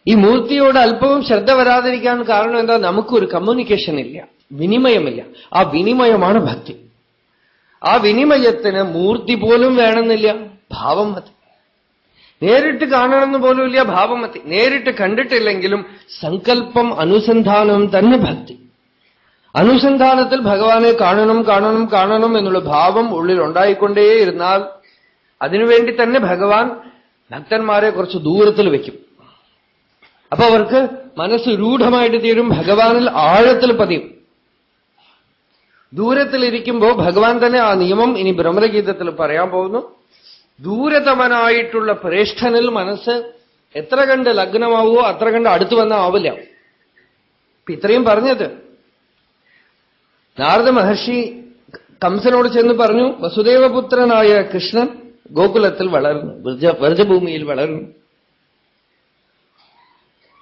ഈ മൂർത്തിയോട് അല്പവും ശ്രദ്ധ വരാതിരിക്കാൻ കാരണം എന്താ? നമുക്കൊരു കമ്മ്യൂണിക്കേഷൻ ഇല്ല, വിനിമയമില്ല. ആ വിനിമയമാണ് ഭക്തി. ആ വിനിമയത്തിന് മൂർത്തി പോലും വേണമെന്നില്ല, ഭാവം മതി. നേരിട്ട് കാണണമെന്ന് പോലുമില്ല, ഭാവം മതി. നേരിട്ട് കണ്ടിട്ടില്ലെങ്കിലും സങ്കല്പം, അനുസന്ധാനം തന്നെ ഭക്തി. അനുസന്ധാനത്തിൽ ഭഗവാനെ കാണണം കാണണം കാണണം എന്നുള്ള ഭാവം ഉള്ളിൽ ഉണ്ടായിക്കൊണ്ടേയിരുന്നാൽ അതിനുവേണ്ടി തന്നെ ഭഗവാൻ ഭക്തന്മാരെ കുറച്ച് ദൂരത്തിൽ വയ്ക്കും. അപ്പൊ അവർക്ക് മനസ്സ് രൂഢമായിട്ട് തീരും, ഭഗവാനിൽ ആഴത്തിൽ പതിയും. ദൂരത്തിലിരിക്കുമ്പോ ഭഗവാൻ തന്നെ ആ നിയമം ഇനി ബ്രഹ്മഗീതത്തിൽ പറയാൻ പോകുന്നു. ദൂരതമനായിട്ടുള്ള ശ്രേഷ്ഠനിൽ മനസ്സ് എത്ര കണ്ട് ലഗ്നമാവോ അത്ര കണ്ട് അടുത്തു വന്നാൽ ആവില്ല. ഇത്രയും പറഞ്ഞത് നാരദ മഹർഷി കംസനോട് ചെന്ന് പറഞ്ഞു, വസുദേവപുത്രനായ കൃഷ്ണൻ ഗോകുലത്തിൽ വളർന്നു, വ്രജഭൂമിയിൽ വളർന്നു.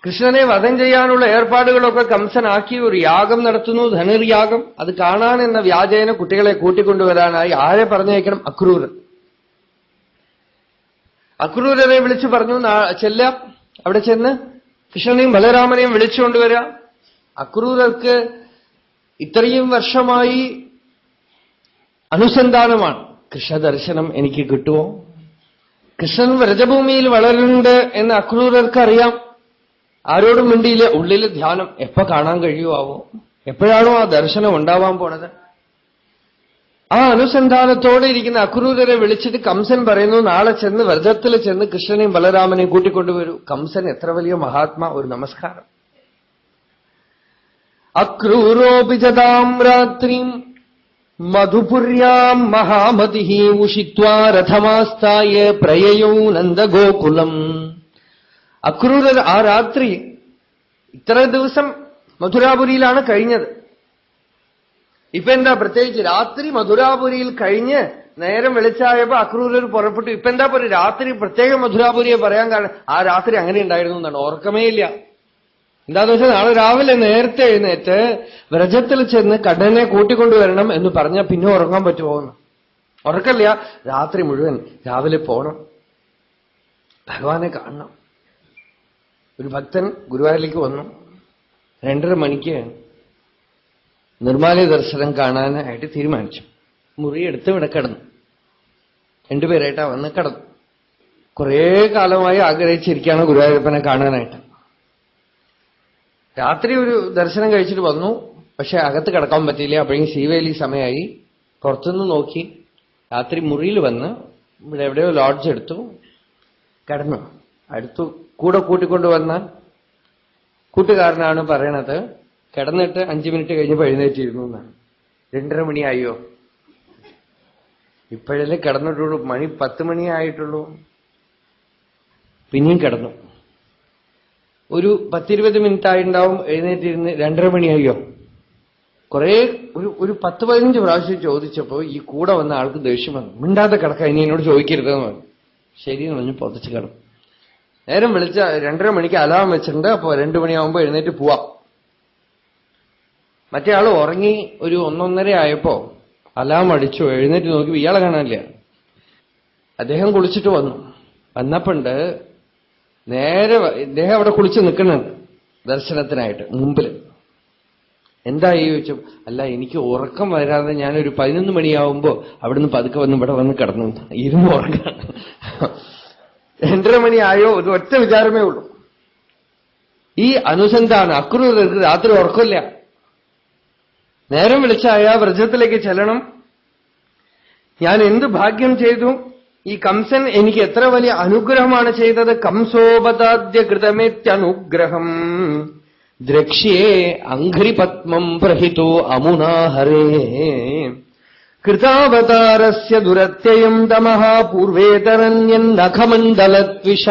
കൃഷ്ണനെ വധം ചെയ്യാനുള്ള ഏർപ്പാടുകളൊക്കെ കംസനാക്കി ഒരു യാഗം നടത്തുന്നു, ധനുർയാഗം. അത് കാണാൻ എന്ന വ്യാജേന കുട്ടികളെ കൂട്ടിക്കൊണ്ടുവരാനായി ആരെ പറഞ്ഞയക്കണം? അക്രൂരർ. അക്രൂരരെ വിളിച്ചു പറഞ്ഞു, ചെല്ല, അവിടെ ചെന്ന് കൃഷ്ണനെയും ബലരാമനെയും വിളിച്ചുകൊണ്ടുവരാം. അക്രൂരർക്ക് ഇത്രയും വർഷമായി അനുസന്ധാനമാണ്, കൃഷ്ണദർശനം എനിക്ക് കിട്ടുമോ? കൃഷ്ണൻ വ്രജഭൂമിയിൽ വളരുന്നുണ്ട് എന്ന് അക്രൂരർക്കറിയാം. ആരോടും മിണ്ടിയില്ല, ഉള്ളിൽ ധ്യാനം. എപ്പോ കാണാൻ കഴിയുമാവോ? എപ്പോഴാണോ ആ ദർശനം ഉണ്ടാവാൻ പോണത്? ആ അനുസന്ധാനത്തോടെ ഇരിക്കുന്ന അക്രൂരരെ വിളിച്ചിട്ട് കംസൻ പറയുന്നു, നാളെ ചെന്ന് വ്രജത്തിൽ ചെന്ന് കൃഷ്ണനെയും ബലരാമനെയും കൂട്ടിക്കൊണ്ടുവരൂ. കംസൻ എത്ര വലിയ മഹാത്മാ! ഒരു നമസ്കാരം. അക്രൂരോപി ജതാം രാത്രിം മധുപുര്യാം മഹാമതി ഉഷിത്വാ രഥമാസ്ഥായ പ്രയയൗ നന്ദഗോകുലം. അക്രൂരർ ആ രാത്രി ഇത്ര ദിവസം മധുരാപുരിയിലാണ് കഴിഞ്ഞത്. ഇപ്പൊ എന്താ പ്രത്യേകിച്ച് രാത്രി മധുരാപുരിയിൽ കഴിഞ്ഞ് നേരം വെളിച്ചായപ്പോ അക്രൂരർ പുറപ്പെട്ടു. ഇപ്പൊ എന്താ ഒരു രാത്രി പ്രത്യേകം മധുരാപുരിയെ പറയാൻ കാരണം ആ രാത്രി അങ്ങനെ ഉണ്ടായിരുന്നു എന്നാണ്. ഓർക്കമേ ഇല്ല. എന്താന്ന് വെച്ചാൽ നാളെ രാവിലെ നേരത്തെ എഴുന്നേറ്റ് വ്രജത്തിൽ ചെന്ന് കണ്ണനെ കൂട്ടിക്കൊണ്ടുവരണം എന്ന് പറഞ്ഞാൽ പിന്നെ ഉറങ്ങാൻ പറ്റുമോ? ഉറക്കല്ല, രാത്രി മുഴുവൻ രാവിലെ പോണം, ഭഗവാനെ കാണണം. ഒരു ഭക്തൻ ഗുരുവായൂരിലേക്ക് വന്നു. 2:30 മണിക്ക് നിർമ്മാല്യ ദർശനം കാണാനായിട്ട് തീരുമാനിച്ചു. മുറിയെടുത്ത് ഇവിടെ കിടന്നു. 2 പേരായിട്ടാ വന്ന് കിടന്നു. കുറേ കാലമായി ആഗ്രഹിച്ചിരിക്കുകയാണ് ഗുരുവായൂരപ്പനെ കാണാനായിട്ട്. രാത്രി ഒരു ദർശനം കഴിച്ചിട്ട് വന്നു. പക്ഷെ അകത്ത് കിടക്കാൻ പറ്റിയില്ല. അപ്പോഴേക്കും ശീവേലി സമയമായി. പുറത്തുനിന്ന് നോക്കി. രാത്രി മുറിയിൽ വന്ന് ഇവിടെ എവിടെയോ ലോഡ്ജ് എടുത്തു, കിടന്നു. അടുത്തു കൂടെ കൂട്ടിക്കൊണ്ടുവന്ന കൂട്ടുകാരനാണ് പറയണത്, കിടന്നിട്ട് 5 മിനിറ്റ് കഴിഞ്ഞപ്പോൾ എഴുന്നേറ്റിരുന്നു എന്നാണ്. 2:30 മണിയായോ? ഇപ്പോഴല്ലേ കിടന്നിട്ടുള്ളൂ, മണി 10 മണിയായിട്ടുള്ളൂ. പിന്നെയും കിടന്നു. ഒരു 10-20 മിനിറ്റ് ആയിട്ടുണ്ടാവും എഴുന്നേറ്റിരുന്ന്. 2:30 മണിയായോ? കുറെ ഒരു 10-15 പ്രാവശ്യം ചോദിച്ചപ്പോ ഈ കൂടെ വന്ന ആൾക്ക് ദേഷ്യം വന്നു. മിണ്ടാതെ കിടക്കാൻ, ഇനി എന്നോട് ചോദിക്കരുതെന്ന് പറഞ്ഞു. ശരിയെന്ന് പറഞ്ഞു, പുറത്ത് കിടന്നു. നേരം വിളിച്ച 2:30 മണിക്ക് അലാം വെച്ചിട്ടുണ്ട്. അപ്പൊ 2 മണിയാവുമ്പോ എഴുന്നേറ്റ് പോവാം. മറ്റേ ആള് ഉറങ്ങി ഒരു 1-1:30 ആയപ്പോ അലാം അടിച്ചു. എഴുന്നേറ്റ് നോക്കി ഇയാളെ കാണാനില്ല. അദ്ദേഹം കുളിച്ചിട്ട് വന്നു. വന്നപ്പോണ്ട് നേരെ ഇദ്ദേഹം അവിടെ കുളിച്ച് നിൽക്കുന്നുണ്ട് ദർശനത്തിനായിട്ട് മുമ്പില്. എന്തായി ചോദിച്ചു. അല്ല, എനിക്ക് ഉറക്കം വരാതെ ഞാനൊരു 11 മണിയാവുമ്പോ അവിടുന്ന് പതുക്കെ വന്ന് ഇവിടെ വന്ന് കിടന്നു ഇരുന്ന് ഉറങ്ങാണ്. 2:30 മണിയായോ? ഒരു ഒറ്റ വിചാരമേ ഉള്ളൂ. ഈ അനുസന്ധാനം അക്രൂരർക്ക് രാത്രി ഉറക്കമില്ല. നേരം വിളിച്ചായ വ്രജത്തിലേക്ക് ചെല്ലണം. ഞാൻ എന്ത് ഭാഗ്യം ചെയ്തു! ഈ കംസൻ എനിക്ക് എത്ര വലിയ അനുഗ്രഹമാണ് ചെയ്തത്. കംസോപതാദ്യ കൃതമേത്യനുഗ്രഹം ദ്രക്ഷ്യേ അംഘ്രിപത്മം പ്രഹിതോ അമുനാഹരേ കൃതാവതാരസ്യ ദുരത്യയം തമഃ പൂർവേതരന്യൻ നഖമണ്ഡലദ്വിഷ.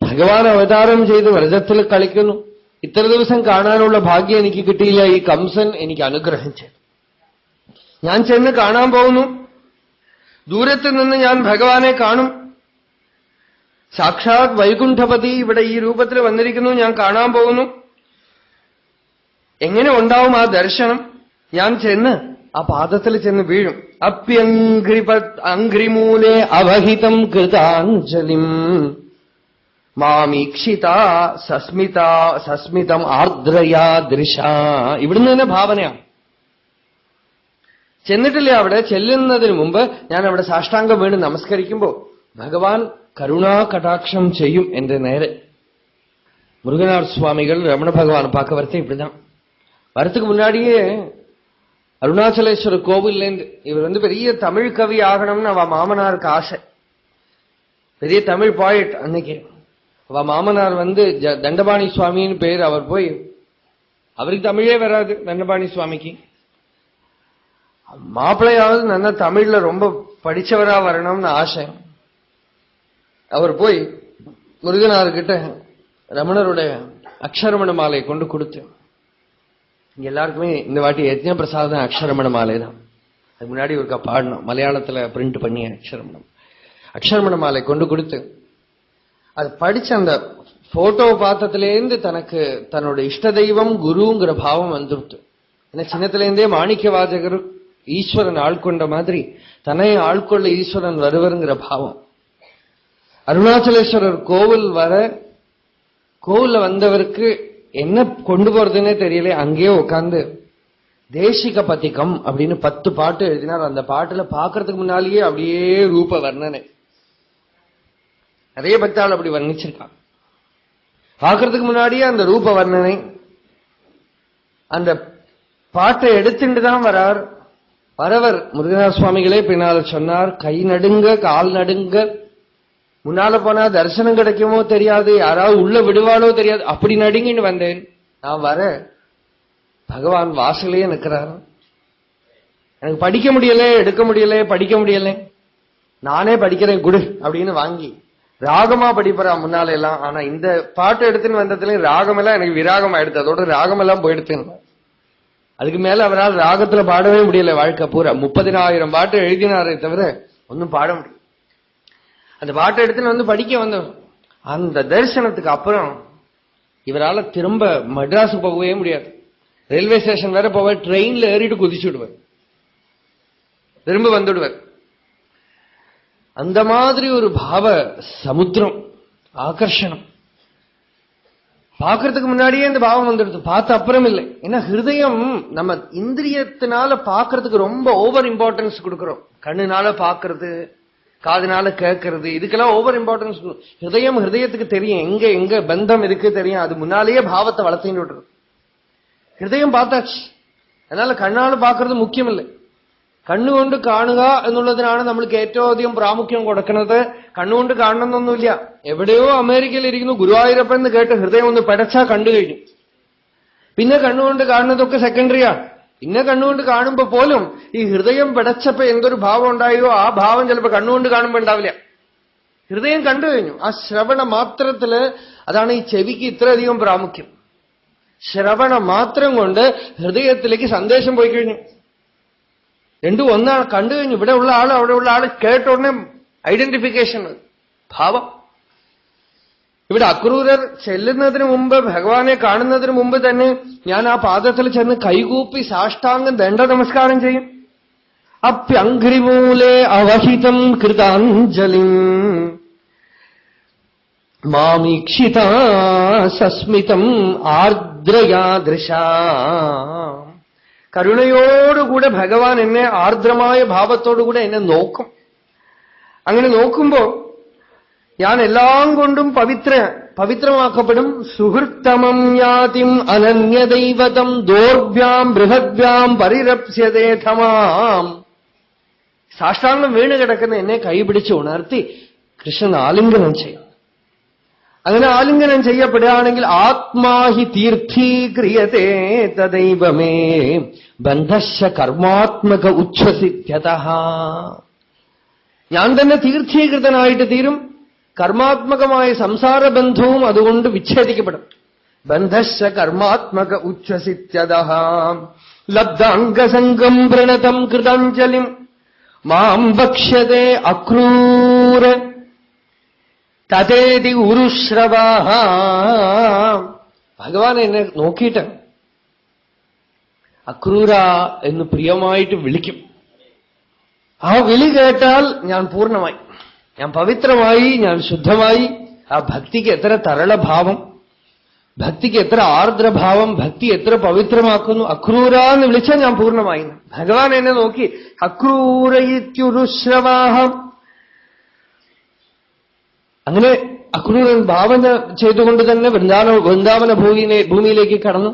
ഭഗവാൻ അവതാരം ചെയ്ത് വ്രജത്തിൽ കളിക്കുന്നു. ഇത്ര ദിവസം കാണാനുള്ള ഭാഗ്യം എനിക്ക് കിട്ടിയില്ല. ഈ കംസൻ എനിക്ക് അനുഗ്രഹം ചെയ്തു. ഞാൻ ചെന്ന് കാണാൻ പോകുന്നു. ദൂരത്ത് നിന്ന് ഞാൻ ഭഗവാനെ കാണും. സാക്ഷാത് വൈകുണ്ഠപതി ഇവിടെ ഈ രൂപത്തിൽ വന്നിരിക്കുന്നു. ഞാൻ കാണാൻ പോകുന്നു. എങ്ങനെ ഉണ്ടാവും ആ ദർശനം? ഞാൻ ചെന്ന് ആ പാദത്തിൽ ചെന്ന് വീഴും. അംഘ്രിമൂലേ അവഹിതം കൃതാഞ്ജലിം മാമീക്ഷിത സസ്മിതം ആർദ്രയാ ദൃശ. ഇവിടുന്ന് തന്നെ ഭാവനയാണ്. ചെന്നിട്ടില്ലേ അവിടെ. ചെല്ലുന്നതിന് മുമ്പ് ഞാൻ അവിടെ സാഷ്ടാംഗം വീണ് നമസ്കരിക്കുമ്പോ ഭഗവാൻ കരുണാകടാക്ഷം ചെയ്യും എന്റെ നേരെ. முருகனார் சுவாமிகள் ரமண பகவான் பார்க்க வரத்தே இப்படிதான். வரத்துக்கு முன்னாடியே அருணாச்சலேஸ்வரர் கோவில்லேருந்து இவர் பெரிய தமிழ் கவி ஆகணும்னு அவ மாமனாருக்கு ஆசை. பெரிய தமிழ் பாயிட். அன்னைக்கு அவ மாமனார் தண்டபாணி சுவாமின்னு பேர். அவர் போய் அவருக்கு தமிழே வராது தண்டபாணி சுவாமிக்கு. மாப்பிள்ளையாவது நல்லா தமிழ்ல ரொம்ப படிச்சவரா வரணும்னு ஆசை. அவர் போய் முருகனார்கிட்ட ரமணருடைய அக்ஷரமண மாலை கொண்டு கொடுத்து, இங்க எல்லாருக்குமே இந்த வாட்டி யஜ்ஞ பிரசாதம் அக்ஷரமண மாலை தான். அதுக்கு முன்னாடி ஒருக்கா பாடணும், மலையாளத்துல பிரிண்ட் பண்ணி அக்ஷரமண மாலை கொண்டு கொடுத்து அது படிச்ச அந்த போட்டோ பார்த்ததுலேருந்து தனக்கு தன்னோட இஷ்ட தெய்வம் குருங்கிற பாவம் வந்துடுத்து. ஏன்னா சின்னத்திலேருந்தே மாணிக்க வாசகர் ஈஸ்வரன் ஆள்கொண்ட மாதிரி தன்னை ஆள்கொள்ள ஈஸ்வரன் வருவருங்கிற பாவம். அருணாச்சலேஸ்வரர் கோவில்ல வந்தவருக்கு என்ன கொண்டு போறதுன்னே தெரியல. அங்கேயே உட்கார்ந்து தேசிக பதிகம் அப்படின்னு 10 பாட்டு எழுதினார். அந்த பாட்டுல பாக்குறதுக்கு முன்னாலேயே அப்படியே ரூப வர்ணனை. நிறைய பக்தாள் அப்படி வர்ணிச்சிருக்கான். பாக்குறதுக்கு முன்னாடியே அந்த ரூப வர்ணனை. அந்த பாட்டை எடுத்துட்டு தான் வரார். வரவர் முருகனார் சுவாமிகளே பின்னால சொன்னார், கை நடுங்க கால் நடுங்க, முன்னால போனா தரிசனம் கிடைக்குமோ தெரியாது, யாராவது உள்ள விடுவாளோ தெரியாது, அப்படி நடுங்கின்னு வந்தேன். நான் வர பகவான் வாசலையே நிற்கிறார். எனக்கு படிக்க முடியல, எடுக்க முடியல, படிக்க முடியல, நானே படிக்கிறேன் குடு அப்படின்னு வாங்கி ராகமா படிப்பறா முன்னால எல்லாம். ஆனா இந்த பாட்டு எடுத்துன்னு வந்ததுல ராகம் எல்லாம் எனக்கு விராகம் ஆயிடுது. அதோட ராகம் எல்லாம் போயிடுத்துன்னு. அதுக்கு மேல அவரால் ராகத்துல பாடவே முடியல. வாழ்க்கை பூரா 30,000 பாட்டு எழுதினாரே தவிர ஒன்னும் பாட முடியும். அந்த பாட்டை எடுத்துன்னு படிக்க வந்தவர். அந்த தரிசனத்துக்கு அப்புறம் இவரால திரும்ப மெட்ராஸ் போகவே முடியாது. ரயில்வே ஸ்டேஷன் வேற போவார், ட்ரெயின்ல ஏறிட்டு குதிச்சுடுவார், திரும்ப வந்துடுவார். அந்த மாதிரி ஒரு பாவ சமுத்திரம், ஆகர்ஷணம். பாக்குறதுக்கு முன்னாடியே இந்த பாவம் வந்துடுது, பார்த்த அப்புறம் இல்லை. ஏன்னா ஹிருதயம் நம்ம இந்திரியத்தினால பாக்குறதுக்கு ரொம்ப ஓவர் இம்பார்ட்டன்ஸ் கொடுக்கிறோம். கண்ணுனால பாக்குறது, காதுனால கேட்கறது, இதுக்கெல்லாம் ஓவர் இம்பார்ட்டன்ஸ். ஹிருதயத்துக்கு தெரியும் எங்க எங்க பந்தம் இருக்கு தெரியும். அது முன்னாலேயே பாவத்தை வளர்த்தின்னு விட்டுரும். ഹൃദയം பார்த்தாச்சு. அதனால കണ്ണാണ് പാക്കുന്നത് മുഖ്യമല്ല. കണ്ണുകൊണ്ട് കാണുക എന്നുള്ളതിനാണ് നമ്മൾക്ക് ഏറ്റവും അധികം പ്രാമുഖ്യം കൊടുക്കുന്നത്. കണ്ണുകൊണ്ട് കാണണമെന്നൊന്നുമില്ല. എവിടെയോ അമേരിക്കയിൽ ഇരിക്കുന്നു ഗുരുവായൂരപ്പൻ എന്ന് കേട്ട് ഹൃദയം ഒന്ന് പടച്ചാ കണ്ടു കഴിഞ്ഞു. പിന്നെ കണ്ണുകൊണ്ട് കാണുന്നതൊക്കെ സെക്കൻഡറിയാണ്. പിന്നെ കണ്ണുകൊണ്ട് കാണുമ്പോ പോലും ഈ ഹൃദയം പടച്ചപ്പോ എന്തൊരു ഭാവം ഉണ്ടായോ ആ ഭാവം ചിലപ്പോ കണ്ണുകൊണ്ട് കാണുമ്പോ ഉണ്ടാവില്ല. ഹൃദയം കണ്ടു കഴിഞ്ഞു. ആ ശ്രവണ മാത്രത്തില്, അതാണ് ഈ ചെവിക്ക് ഇത്രയധികം പ്രാമുഖ്യം. ശ്രവണ മാത്രം കൊണ്ട് ഹൃദയത്തിലേക്ക് സന്ദേശം പോയി കഴിഞ്ഞു. രണ്ടും ഒന്നാണ്. കണ്ടു കഴിഞ്ഞു. ഇവിടെ ഉള്ള ആള് അവിടെ ഉള്ള ആള് കേട്ട ഉടനെ ഐഡന്റിഫിക്കേഷൻ, ഭാവം. ഇവിടെ അക്രൂരർ ചെല്ലുന്നതിന് മുമ്പ്, ഭഗവാനെ കാണുന്നതിന് മുമ്പ് തന്നെ ഞാൻ ആ പാദത്തിൽ ചെന്ന് കൈകൂപ്പി സാഷ്ടാംഗം ദണ്ഡ നമസ്കാരം ചെയ്യും. അപ്യംഘ്രിമൂലേ അവഹിതം കൃതാഞ്ജലിം മാമീക്ഷിത സസ്മിതം ആർദ്രയാ ദൃശ. കരുണയോടുകൂടെ ഭഗവാൻ എന്നെ ആർദ്രമായ ഭാവത്തോടുകൂടെ എന്നെ നോക്കും. അങ്ങനെ നോക്കുമ്പോ ഞാൻ എല്ലാം കൊണ്ടും പവിത്രമാക്കപ്പെടും. സുഹൃത്തമം യാതിം അനന്യദൈവതം ദോർഭ്യാം ബൃഹദ്ഭ്യാം പരിരപ്സ്യതേധമാം. സാഷ്ടാംഗം വീണ് കിടക്കുന്ന എന്നെ കൈപിടിച്ച് ഉണർത്തി കൃഷ്ണൻ ആലിംഗനം ചെയ്യും. അങ്ങനെ ആലിംഗനം ചെയ്യപ്പെടുകയാണെങ്കിൽ ആത്മാഹി തീർത്ഥീക്രിയതേ തദൈവമേ ബന്ധശ്ച കർമാത്മക ഉച്ഛ്വസിത്യതഃ. ഞാൻ തന്നെ തീർത്ഥീകൃതനായിട്ട് തീരും. കർമാത്മകമായ സംസാരബന്ധവും അതുകൊണ്ട് വിച്ഛേദിക്കപ്പെടും. ബന്ധശ്ച കർമാത്മക ഉച്ഛ്വസിത്യതഃ. ലബ്ധാംഗസംഗം പ്രണതം കൃതാഞ്ജലിം മാം വക്ഷ്യതേ അക്രൂര തതേതി ഉരുശ്രവാഹ. ഭഗവാൻ എന്നെ നോക്കിയിട്ട് അക്രൂര എന്ന് പ്രിയമായിട്ട് വിളിക്കും. ആ വിളി കേട്ടാൽ ഞാൻ പൂർണ്ണമായി, ഞാൻ പവിത്രമായി, ഞാൻ ശുദ്ധമായി. ആ ഭക്തിക്ക് എത്ര തരളഭാവം, ഭക്തിക്ക് എത്ര ആർദ്രഭാവം, ഭക്തി എത്ര പവിത്രമാക്കുന്നു. അക്രൂര എന്ന് വിളിച്ചാൽ ഞാൻ പൂർണ്ണമായി. ഭഗവാൻ എന്നെ നോക്കി അക്രൂരയിത്യുരുശ്രവാഹം. അങ്ങനെ അക്രൂരൻ ഭാവന ചെയ്തുകൊണ്ട് തന്നെ വൃന്ദാവന ഭൂമിയിലേക്ക് കടന്നു.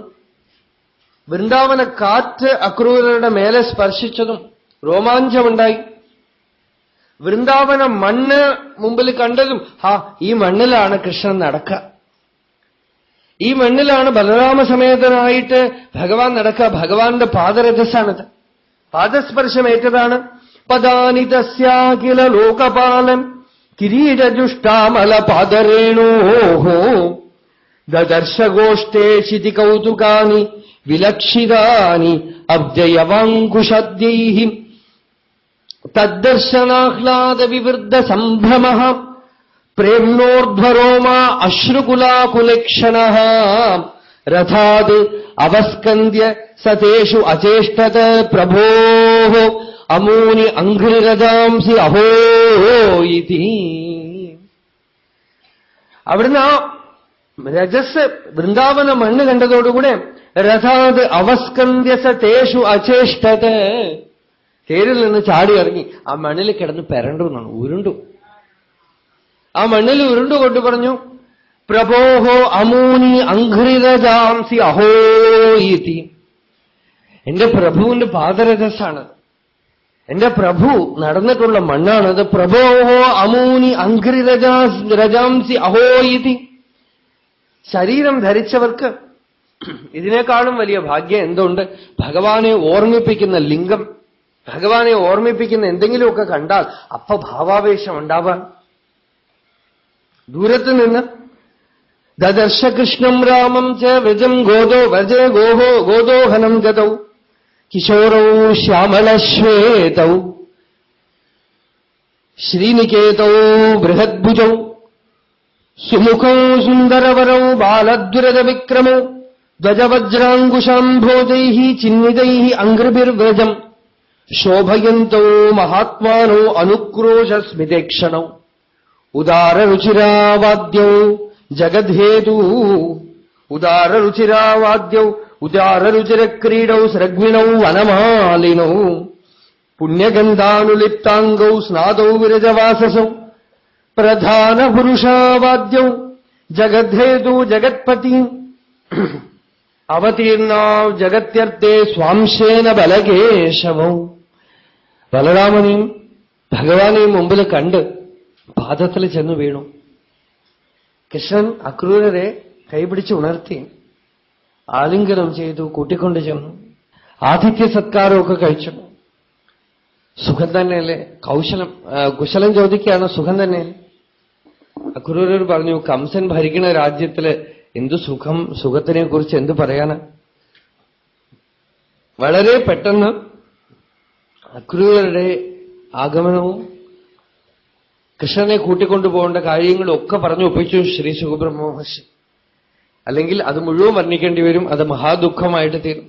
വൃന്ദാവന കാറ്റ് അക്രൂരരുടെ മേലെ സ്പർശിച്ചതും രോമാഞ്ചമുണ്ടായി. വൃന്ദാവന മണ്ണ് മുമ്പിൽ കണ്ടതും ഈ മണ്ണിലാണ് കൃഷ്ണൻ നടക്കുക, ഈ മണ്ണിലാണ് ബലരാമസമേതനായിട്ട് ഭഗവാൻ നടക്കുക. ഭഗവാന്റെ പാദരജസ്സാണിത്, പാദസ്പർശമേറ്റതാണ്. പദാനി തസ്യാഖില ലോകപാലൻ കിരീടജുഷ്ടാമല പാദരേണോഹോ ദദർശഗോഷ്ഠേ ശിതി കൗതുകാനി വിലക്ഷിതാനി അബ്ജയവാങ്കുശദ്യൈഃ തദ്ദർശനാഹ്ലാദ വിവൃദ്ധ സംഭ്രമഃ പ്രേംണോർധ്വരോമാ അശ്രുകുലാകുലക്ഷണഃ രഥാത് അവസ്കന്ദ്യ സതേഷു അചേഷ്ടത പ്രഭോഃ അമൂനി അംഘ്രിരജാംസി അഹോ ഇതി. അവിടുന്ന് ആ രജസ് വൃന്ദാവന മണ്ണ് കണ്ടതോടുകൂടെ രഥാത് അവസ്കന്ദ്യ സതേഷു അചേഷ്ടത, തേരിൽ നിന്ന് ചാടി ഇറങ്ങി ആ മണ്ണിൽ കിടന്ന് പെരണ്ടു എന്നാണ്, ഉരുണ്ടു. ആ മണ്ണിൽ ഉരുണ്ടുകൊണ്ട് പറഞ്ഞു പ്രഭോഹോ അമൂനി അംഘ്രിരജാംസി അഹോ ഇതി. എന്റെ പ്രഭുവിന്റെ പാദരജസ്സാണ്, എന്റെ പ്രഭു നടന്നിട്ടുള്ള മണ്ണാണത്. പ്രഭോഹോ അമൂനി അംഘ്രിരജാംസി അഹോ ഇതി. ശരീരം ധരിച്ചവർക്ക് ഇതിനേക്കാളും വലിയ ഭാഗ്യം എന്തുണ്ട്? ഭഗവാനെ ഓർമ്മിപ്പിക്കുന്ന ലിംഗം, ഭഗവാനെ ഓർമ്മിപ്പിക്കുന്ന എന്തെങ്കിലുമൊക്കെ കണ്ടാൽ അപ്പ ഭാവാവേശം ഉണ്ടാവാൻ. ദൂരത്ത് നിന്ന് ദദർശ കൃഷ്ണം രാമം ച വ്രജം വ്രജേ ഗോദോഹനം ഗതൗ കിശോരൗ ശ്യാമളശ്വേതൗ ശ്രീനികേതൗ ബൃഹദ്ഭുജൗ സുമുഖൗ സുന്ദരവരൗ ബാലദ്വിരജ വിക്രമൗ ധ്വജവജ്രാങ്കുശാംഭോജൈഃ ചിഹ്നിതൈഃ അംഘ്രിഭിർവ്രജം ശോഭയന്തോ മഹാത്മാനോ അനുക്രോശസ്മിതേക്ഷണൗ ഉദാരരുചിരാവാദ്യൗ ജഗദ്ധേതു ഉദാരരുചിരാവാദ്യൗ ഉദാരരുചിരക്രീഡൗ സ്രഗ്വിണൗ വനമാലിനൗ പുണ്യഗന്ധാനുലിപ്താംഗൗ സ്നാദൗ വിരജവാസസൗ പ്രധാനപുരുഷാവാദ്യൗ ജഗദ്ധേതു ജഗത്പതി അവതീർണാ ജഗത്യർത്ഥേ സ്വാംശേന ബലകേശവൗ. ബലരാമനെയും ഭഗവാനെയും മുമ്പിൽ കണ്ട് പാദത്തിൽ ചെന്ന് വീണു. കൃഷ്ണൻ അക്രൂരരെ കൈപിടിച്ച് ഉണർത്തി ആലിംഗനം ചെയ്തു, കൂട്ടിക്കൊണ്ട് ചെന്നു. ആതിഥ്യ സത്കാരമൊക്കെ കഴിച്ചു. സുഖം തന്നെയല്ലേ? കുശലം ചോദിക്കുകയാണ്, സുഖം തന്നെയല്ലേ? അക്രൂരർ പറഞ്ഞു, കംസൻ ഭരിക്കുന്ന രാജ്യത്തില് എന്തു സുഖം, സുഖത്തിനെ കുറിച്ച് എന്തു പറയാനാ? വളരെ പെട്ടെന്ന് അക്രൂരരുടെ ആഗമനവും കൃഷ്ണനെ കൂട്ടിക്കൊണ്ടുപോകേണ്ട കാര്യങ്ങളും ഒക്കെ പറഞ്ഞു ഒപ്പിച്ചു ശ്രീ സുഖബ്രഹ്മ മഹർഷി. അല്ലെങ്കിൽ അത് മുഴുവൻ വർണ്ണിക്കേണ്ടി വരും, അത് മഹാദുഃഖമായിട്ട് തീരും.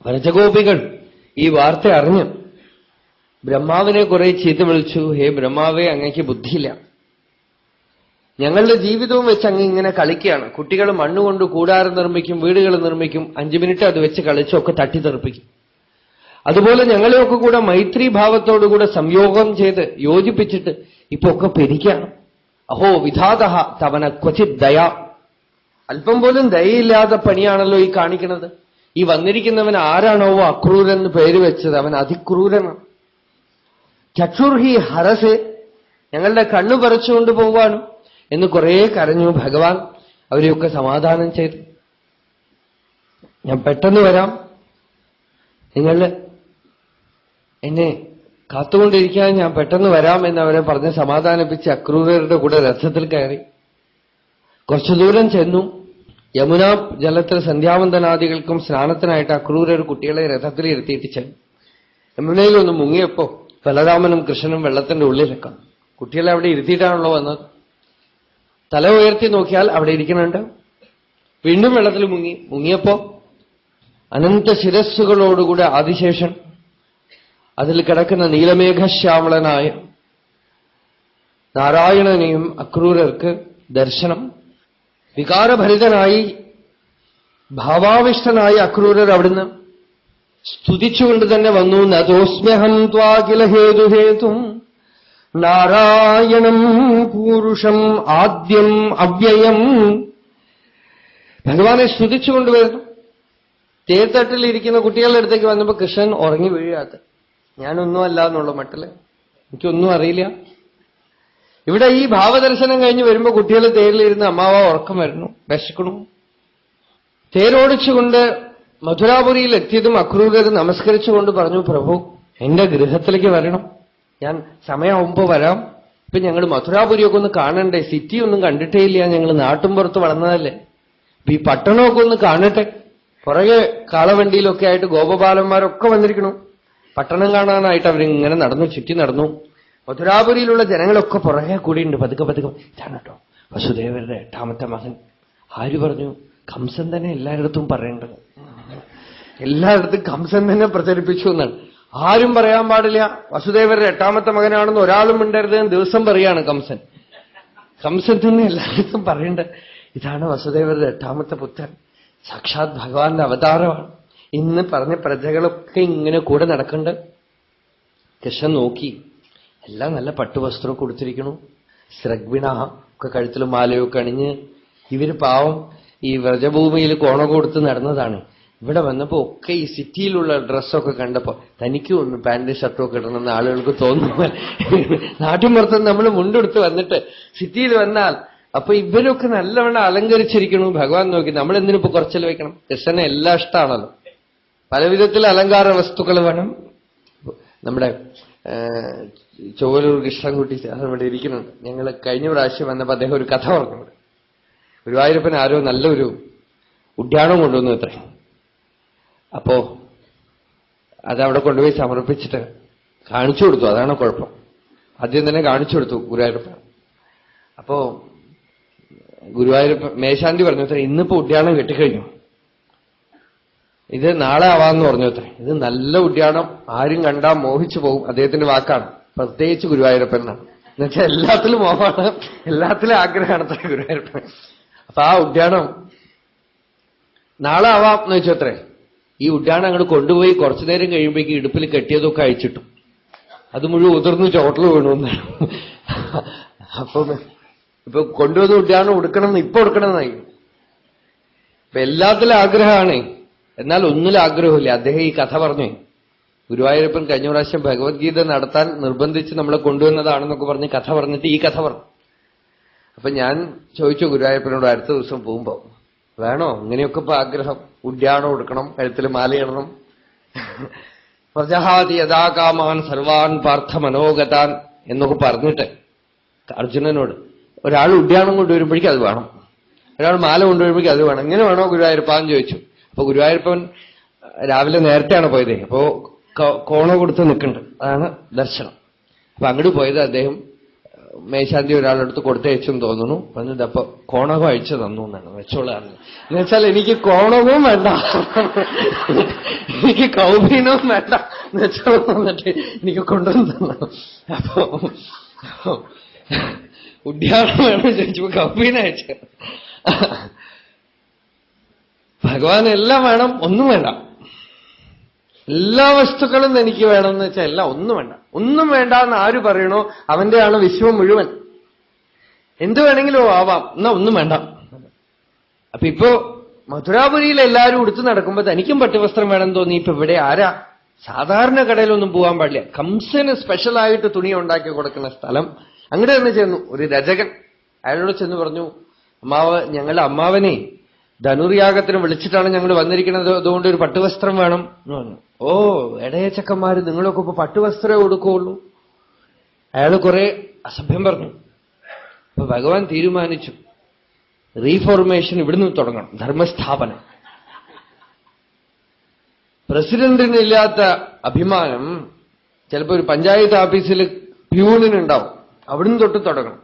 വ്രജഗോപികൾ ഈ വാർത്ത അറിഞ്ഞ് ബ്രഹ്മാവിനെ കുറെ ചീത്ത വിളിച്ചു. ഹേ ബ്രഹ്മാവേ, അങ്ങയ്ക്ക് ബുദ്ധിയില്ല, ഞങ്ങളുടെ ജീവിതവും വെച്ച് അങ്ങ് ഇങ്ങനെ കളിക്കുകയാണ്. കുട്ടികൾ മണ്ണുകൊണ്ട് കൂടാരം നിർമ്മിക്കും, വീടുകൾ നിർമ്മിക്കും, 5 മിനിറ്റ് അത് വെച്ച് കളിച്ചൊക്കെ തട്ടിത്തെറിപ്പിക്കും. അതുപോലെ ഞങ്ങളെയൊക്കെ കൂടെ മൈത്രീഭാവത്തോടുകൂടെ സംയോഗം ചെയ്ത് യോജിപ്പിച്ചിട്ട് ഇപ്പൊ ഒക്കെ പെരിക്കുകയാണ്. അഹോ വിധാതഃ തവന ക്വചിത് ദയ. അല്പം പോലും ദയയില്ലാത്ത പണിയാണല്ലോ ഈ കാണിക്കുന്നത്. ഈ വന്നിരിക്കുന്നവൻ ആരാണോ അക്രൂരെന്ന് പേര് വെച്ചത്, അവൻ അതിക്രൂരനാണ്. ചക്ഷുർഹി ഹരസെ, ഞങ്ങളുടെ കണ്ണു പറിച്ചുകൊണ്ട് പോവാനും എന്ന് കുറെ കരഞ്ഞു ഭഗവാൻ. അവരെയൊക്കെ സമാധാനം ചെയ്തു. ഞാൻ പെട്ടെന്ന് വരാം, നിങ്ങൾ എന്നെ കാത്തുകൊണ്ടിരിക്കാൻ ഞാൻ പെട്ടെന്ന് വരാം എന്നവരെ പറഞ്ഞ് സമാധാനിപ്പിച്ച് അക്രൂരരുടെ കൂടെ രഥത്തിൽ കയറി. കുറച്ചു ദൂരം ചെന്നു. യമുനാ ജലത്തിൽ സന്ധ്യാവന്തനാദികൾക്കും സ്നാനത്തിനായിട്ട് അക്രൂരർ കുട്ടികളെ രഥത്തിൽ ഇരുത്തിയിട്ട് ചെന്നു. യമുനയിലൊന്ന് മുങ്ങിയപ്പോ ബലരാമനും കൃഷ്ണനും വെള്ളത്തിന്റെ ഉള്ളിലെക്കാം. കുട്ടികളെ അവിടെ ഇരുത്തിയിട്ടാണല്ലോ വന്നത്. തല ഉയർത്തി നോക്കിയാൽ അവിടെ ഇരിക്കുന്നുണ്ട്. വീണ്ടും വെള്ളത്തിൽ മുങ്ങിയപ്പോ അനന്ത ശിരസ്സുകളോടുകൂടെ ആദിശേഷൻ, അതിൽ കിടക്കുന്ന നീലമേഘശ്യാമളനായ നാരായണനെയും അക്രൂരർക്ക് ദർശനം. വികാരഭരിതനായി ഭാവാവിഷ്ടനായ അക്രൂരർ അവിടുന്ന് സ്തുതിച്ചുകൊണ്ട് തന്നെ വന്നു. നതോസ്മ്യഹം ത്വാകില ഹേതുഹേതും നാരായണം പൂരുഷം ആദ്യം അവ്യയം. ഭഗവാനെ സ്തുതിച്ചുകൊണ്ടുവരുന്നു. തേർത്തട്ടിലിരിക്കുന്ന കുട്ടികളുടെ അടുത്തേക്ക് വന്നപ്പോ കൃഷ്ണൻ ഉറങ്ങി വീഴാത്ത, ഞാനൊന്നുമല്ല എന്നുള്ള മട്ടില്, എനിക്കൊന്നും അറിയില്ല. ഇവിടെ ഈ ഭാവദർശനം കഴിഞ്ഞ് വരുമ്പോ കുട്ടികൾ തേരിലിരുന്ന് അമ്മാവ ഉറക്കം വരുന്നു, വിശക്കണു. തേരോടിച്ചുകൊണ്ട് മധുരാപുരിയിൽ എത്തിയതും അക്രൂരർ നമസ്കരിച്ചുകൊണ്ട് പറഞ്ഞു, പ്രഭു എന്റെ ഗൃഹത്തിലേക്ക് വരണം, ഞാൻ സമയമാവുമ്പോ വരാം. ഇപ്പൊ ഞങ്ങൾ മധുരാപുരിയൊക്കെ ഒന്ന് കാണണ്ടേ, സിറ്റി ഒന്നും കണ്ടിട്ടേ ഇല്ല, ഞങ്ങൾ നാട്ടും പുറത്ത് വളർന്നതല്ലേ, അപ്പൊ ഈ പട്ടണമൊക്കെ ഒന്ന് കാണട്ടെ. പുറകെ കാളവണ്ടിയിലൊക്കെ ആയിട്ട് ഗോപബാലന്മാരൊക്കെ വന്നിരിക്കണു. പട്ടണം കാണാനായിട്ട് അവരിങ്ങനെ നടന്നു, ചുറ്റി നടന്നു. മധുരാപുരിയിലുള്ള ജനങ്ങളൊക്കെ പുറകെ കൂടിയുണ്ട്. പതുക്കെ പതുക്കെ, ഇതാണ് കേട്ടോ വസുദേവരുടെ 8ാമത്തെ മകൻ. ആര് പറഞ്ഞു? കംസൻ തന്നെ എല്ലായിടത്തും പറയേണ്ടത്. എല്ലായിടത്തും കംസൻ തന്നെ പ്രചരിപ്പിച്ചു എന്നാണ്. ആരും പറയാൻ പാടില്ല വസുദേവരുടെ 8ാമത്തെ മകനാണെന്ന് ഒരാളും മിണ്ടരുത് എന്ന് ദിവസം പറയാണ് കംസൻ. കംസൻ തന്നെ എല്ലായിടത്തും പറയേണ്ട, ഇതാണ് വസുദേവരുടെ 8ാമത്തെ പുത്രൻ, സാക്ഷാത് ഭഗവാന്റെ അവതാരമാണ് ഇന്ന് പറഞ്ഞ പ്രജകളൊക്കെ ഇങ്ങനെ കൂടെ നടക്കണ്ട്. കൃഷ്ണൻ നോക്കി, എല്ലാം നല്ല പട്ടുവസ്ത്രമൊക്കെ കൊടുത്തിരിക്കണു, സ്രഗ്വിണ ഒക്കെ കഴുത്തിൽ മാലയൊക്കെ അണിഞ്ഞ്. ഇവര് പാവം ഈ വ്രജഭൂമിയിൽ കോണ കൊടുത്ത് നടന്നതാണ്. ഇവിടെ വന്നപ്പോ ഒക്കെ ഈ സിറ്റിയിലുള്ള ഡ്രസ്സൊക്കെ കണ്ടപ്പോ തനിക്കും ഒന്ന് പാന്റ് ഷർട്ടും ഒക്കെ ഇടണമെന്ന് ആളുകൾക്ക് തോന്നുന്നു. നാട്ടിൻ പുറത്ത് നമ്മൾ മുണ്ടെടുത്ത് വന്നിട്ട് സിറ്റിയിൽ വന്നാൽ അപ്പൊ ഇവരൊക്കെ നല്ലവണ്ണം അലങ്കരിച്ചിരിക്കണു. ഭഗവാൻ നോക്കി, നമ്മൾ എന്തിനിപ്പോ കുറച്ചിൽ വെക്കണം? കൃഷ്ണനെ എല്ലാം ഇഷ്ടമാണല്ലോ, പലവിധത്തിൽ അലങ്കാര വസ്തുക്കൾ വേണം. നമ്മുടെ ചൊവ്വലൂർ കൃഷ്ണൻകുട്ടി അവിടെ ഇരിക്കുന്നുണ്ട്. ഞങ്ങൾ കഴിഞ്ഞ പ്രാവശ്യം വന്നപ്പോ അദ്ദേഹം ഒരു കഥ പറഞ്ഞുണ്ട്. ഗുരുവായൂരപ്പൻ ആരോ നല്ലൊരു ഉദ്യാനം കൊണ്ടുവന്നു അത്രേ. അപ്പോ അതവിടെ കൊണ്ടുപോയി സമർപ്പിച്ചിട്ട് കാണിച്ചു കൊടുത്തു. അതാണ് കുഴപ്പം. ആദ്യം തന്നെ കാണിച്ചു കൊടുത്തു ഗുരുവായൂരപ്പൻ. അപ്പോ ഗുരുവായൂരപ്പൻ മേശാന്തി പറഞ്ഞു അത്ര, ഇന്നിപ്പോ ഉദ്യാനം കെട്ടിക്കഴിഞ്ഞു, ഇത് നാളെ ആവാന്ന് പറഞ്ഞു അത്രേ. ഇത് നല്ല ഉദ്യാനം, ആരും കണ്ടാൽ മോഹിച്ചു പോകും. അദ്ദേഹത്തിന്റെ വാക്കാണ്, പ്രത്യേകിച്ച് ഗുരുവായൂരപ്പൻ എന്നാണ്. എന്നുവെച്ചാൽ എല്ലാത്തിലും മോഹമാണ്, എല്ലാത്തിലും ആഗ്രഹമാണ് അത്ര ഗുരുവായൂരപ്പൻ. അപ്പൊ ആ ഉദ്യാനം നാളെ ആവാം എന്ന് വെച്ചത്രേ. ഈ ഉദ്യാനം അങ്ങോട്ട് കൊണ്ടുപോയി കുറച്ചു നേരം കഴിയുമ്പോഴേക്ക് ഇടുപ്പിൽ കെട്ടിയതൊക്കെ അയച്ചിട്ടു. അത് മുഴുവൻ ഉതിർന്ന് ചോട്ടിൽ വീണുവെന്നാണ്. അപ്പം ഇപ്പൊ കൊണ്ടുവന്ന് ഉദ്യാനം ഉടുക്കണമെന്ന് ഇപ്പൊ ഉടുക്കണമെന്നായി. ഇപ്പൊ എല്ലാത്തിലും ആഗ്രഹമാണ്, എന്നാൽ ഒന്നിലും ആഗ്രഹമില്ല. അദ്ദേഹം ഈ കഥ പറഞ്ഞു. ഗുരുവായൂരപ്പൻ കഴിഞ്ഞ പ്രാവശ്യം ഭഗവത്ഗീത നടത്താൻ നിർബന്ധിച്ച് നമ്മളെ കൊണ്ടുവന്നതാണെന്നൊക്കെ പറഞ്ഞ് കഥ പറഞ്ഞിട്ട് ഈ കഥ പറഞ്ഞു. അപ്പൊ ഞാൻ ചോദിച്ചു ഗുരുവായൂരപ്പനോട്, അടുത്ത ദിവസം പോകുമ്പോ വേണോ ഇങ്ങനെയൊക്കെ ഇപ്പൊ ആഗ്രഹം, ഉദ്യാനം എടുക്കണം, കഴുത്തിൽ മാലയിടണം, പ്രജഹാതി യഥാകാമാൻ സർവാൻ പാർത്ഥ മനോഗതാൻ എന്നൊക്കെ പറഞ്ഞിട്ട് അർജുനനോട്, ഒരാൾ ഉദ്യാനം കൊണ്ടുവരുമ്പോഴേക്കും അത് വേണം, ഒരാൾ മാല കൊണ്ടുവരുമ്പോഴേക്കും അത് വേണം, ഇങ്ങനെ വേണോ ഗുരുവായൂരപ്പാന്ന് ചോദിച്ചു. അപ്പൊ ഗുരുവായൂരപ്പൻ രാവിലെ നേരത്തെയാണ് പോയത്. അപ്പോ കോണ കൊടുത്ത് നിൽക്കുന്നുണ്ട്, അതാണ് ദർശനം. അപ്പൊ അങ്ങോട്ട് പോയത് അദ്ദേഹം മേശാന്തി ഒരാളെടുത്ത് കൊടുത്തയച്ചെന്ന് തോന്നുന്നു. പറഞ്ഞത് അപ്പൊ കോണകം അഴിച്ചു തന്നു എന്നാണ്, വെച്ചോളാണ്. എന്നുവെച്ചാൽ എനിക്ക് കോണകവും വേണ്ട, എനിക്ക് കൗപീനവും വേണ്ട, വെച്ചോളം വന്നിട്ട് എനിക്ക് കൊണ്ടുവന്ന് തന്നു. അപ്പൊ ഉദ്യാനം വേണം ചോദിച്ചപ്പോ കൗപീന അയച്ചു. ഭഗവാൻ എല്ലാം വേണം, ഒന്നും വേണ്ട. എല്ലാ വസ്തുക്കളും എനിക്ക് വേണമെന്ന് വെച്ചാൽ എല്ലാം ഒന്നും വേണ്ട. ഒന്നും വേണ്ട എന്ന് ആര് പറയണോ അവന്റെയാണ് വിശ്വം മുഴുവൻ. എന്ത് വേണമെങ്കിലും ആവാം, എന്നാ ഒന്നും വേണ്ട. അപ്പൊ ഇപ്പോ മധുരാപുരിയിൽ എല്ലാവരും ഉടുത്തു നടക്കുമ്പോ തനിക്കും പട്ടുവസ്ത്രം വേണം തോന്നി. ഇപ്പൊ ഇവിടെ ആരാ? സാധാരണ കടയിലൊന്നും പോകാൻ പാടില്ല. കംസന് സ്പെഷ്യലായിട്ട് തുണി ഉണ്ടാക്കി കൊടുക്കുന്ന സ്ഥലം. അങ്ങോട്ട് തന്നെ ചെന്നു ഒരു രചകൻ. അയാളോട് ചെന്ന് പറഞ്ഞു, ഞങ്ങളുടെ അമ്മാവനെ ധനുർയാഗത്തിന് വിളിച്ചിട്ടാണ് ഞങ്ങൾ വന്നിരിക്കുന്നത്, അതുകൊണ്ട് ഒരു പട്ടുവസ്ത്രം വേണം എന്ന് പറഞ്ഞു. ഓ ഇടയച്ചക്കന്മാര് നിങ്ങളൊക്കെ ഇപ്പൊ പട്ടുവസ്ത്രമേ കൊടുക്കുകയുള്ളൂ. അയാൾ കുറെ അസഭ്യം പറഞ്ഞു. അപ്പൊ ഭഗവാൻ തീരുമാനിച്ചു, റീഫോർമേഷൻ ഇവിടുന്ന് തുടങ്ങണം, ധർമ്മസ്ഥാപനം. പ്രസിഡന്റിനില്ലാത്ത അഭിമാനം ചിലപ്പോ ഒരു പഞ്ചായത്ത് ഓഫീസിൽ പ്യൂണിനുണ്ടാവും, അവിടുന്ന് തൊട്ട് തുടങ്ങണം.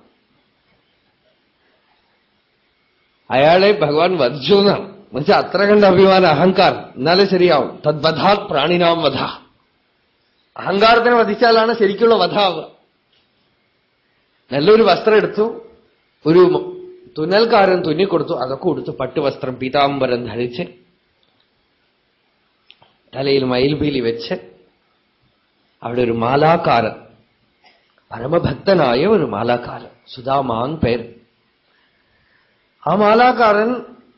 അയാളെ ഭഗവാൻ വധിച്ചു എന്നാണ്. എന്നുവെച്ചാൽ അത്ര കണ്ട അഭിമാനം, അഹങ്കാരം. എന്നാലേ ശരിയാവും. തദ്വധാത് പ്രാണിനാം വധ. അഹങ്കാരത്തിനെ വധിച്ചാലാണ് ശരിക്കുള്ള വധാവ്. നല്ലൊരു വസ്ത്രം എടുത്തു, ഒരു തുന്നൽക്കാരൻ തുന്നിക്കൊടുത്തു, അതൊക്കെ കൊടുത്തു, പട്ടുവസ്ത്രം പീതാംബരം ധരിച്ച്, തലയിൽ മയിൽപീലി വെച്ച്, അവിടെ ഒരു മാലാകാരൻ, പരമഭക്തനായ ഒരു മാലാകാരൻ, സുദാമാൻ പേര്. ആ മാലാകാരൻ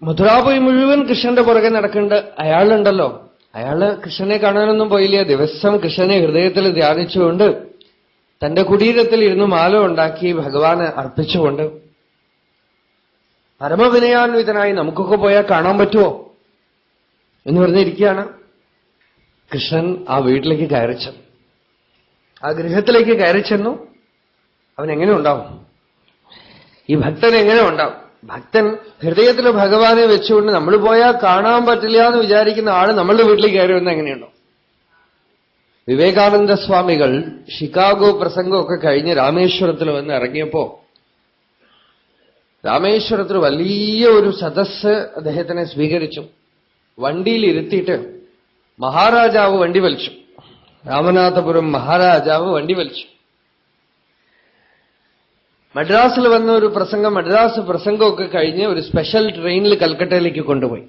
മധുരാപുരി മുഴുവൻ കൃഷ്ണന്റെ പുറകെ നടക്കുന്നുണ്ട്. അയാളുണ്ടല്ലോ, അയാള് കൃഷ്ണനെ കാണാനൊന്നും പോയില്ല. ദിവസം കൃഷ്ണനെ ഹൃദയത്തിൽ ധ്യാനിച്ചുകൊണ്ട് തന്റെ കുടീരത്തിൽ ഇരുന്ന് മാല ഉണ്ടാക്കി ഭഗവാന് അർപ്പിച്ചുകൊണ്ട് പരമവിനയാന്വിതനായി നമുക്കൊക്കെ പോയാൽ കാണാൻ പറ്റുമോ എന്ന് പറഞ്ഞിരിക്കുകയാണ്. കൃഷ്ണൻ ആ വീട്ടിലേക്ക് കയറിച്ചെന്നു, ആ ഗൃഹത്തിലേക്ക് കയറിച്ചെന്നു. അവൻ എങ്ങനെ ഉണ്ടാവും? ഈ ഭക്തൻ എങ്ങനെ ഉണ്ടാവും? ഭക്തൻ ഹൃദയത്തിൽ ഭഗവാനെ വെച്ചുകൊണ്ട് നമ്മൾ പോയാൽ കാണാൻ പറ്റില്ല എന്ന് വിചാരിക്കുന്ന ആള് നമ്മളുടെ വീട്ടിലേക്ക് കയറി വന്നാൽ എങ്ങനെയുണ്ടോ? വിവേകാനന്ദ സ്വാമികൾ ഷിക്കാഗോ പ്രസംഗമൊക്കെ കഴിഞ്ഞ് രാമേശ്വരത്തിൽ വന്ന് ഇറങ്ങിയപ്പോ, രാമേശ്വരത്തിൽ വലിയ ഒരു സദസ്സ് അദ്ദേഹത്തിനെ സ്വീകരിച്ചു. വണ്ടിയിൽ ഇരുത്തിയിട്ട് മഹാരാജാവ് വണ്ടി വലിച്ചു. രാമനാഥപുരം മഹാരാജാവ് വണ്ടി വലിച്ചു. മദ്രാസിൽ വന്ന ഒരു പ്രസംഗം, മദ്രാസ് പ്രസംഗമൊക്കെ കഴിഞ്ഞ് ഒരു സ്പെഷ്യൽ ട്രെയിനിൽ കൽക്കട്ടയിലേക്ക് കൊണ്ടുപോയി.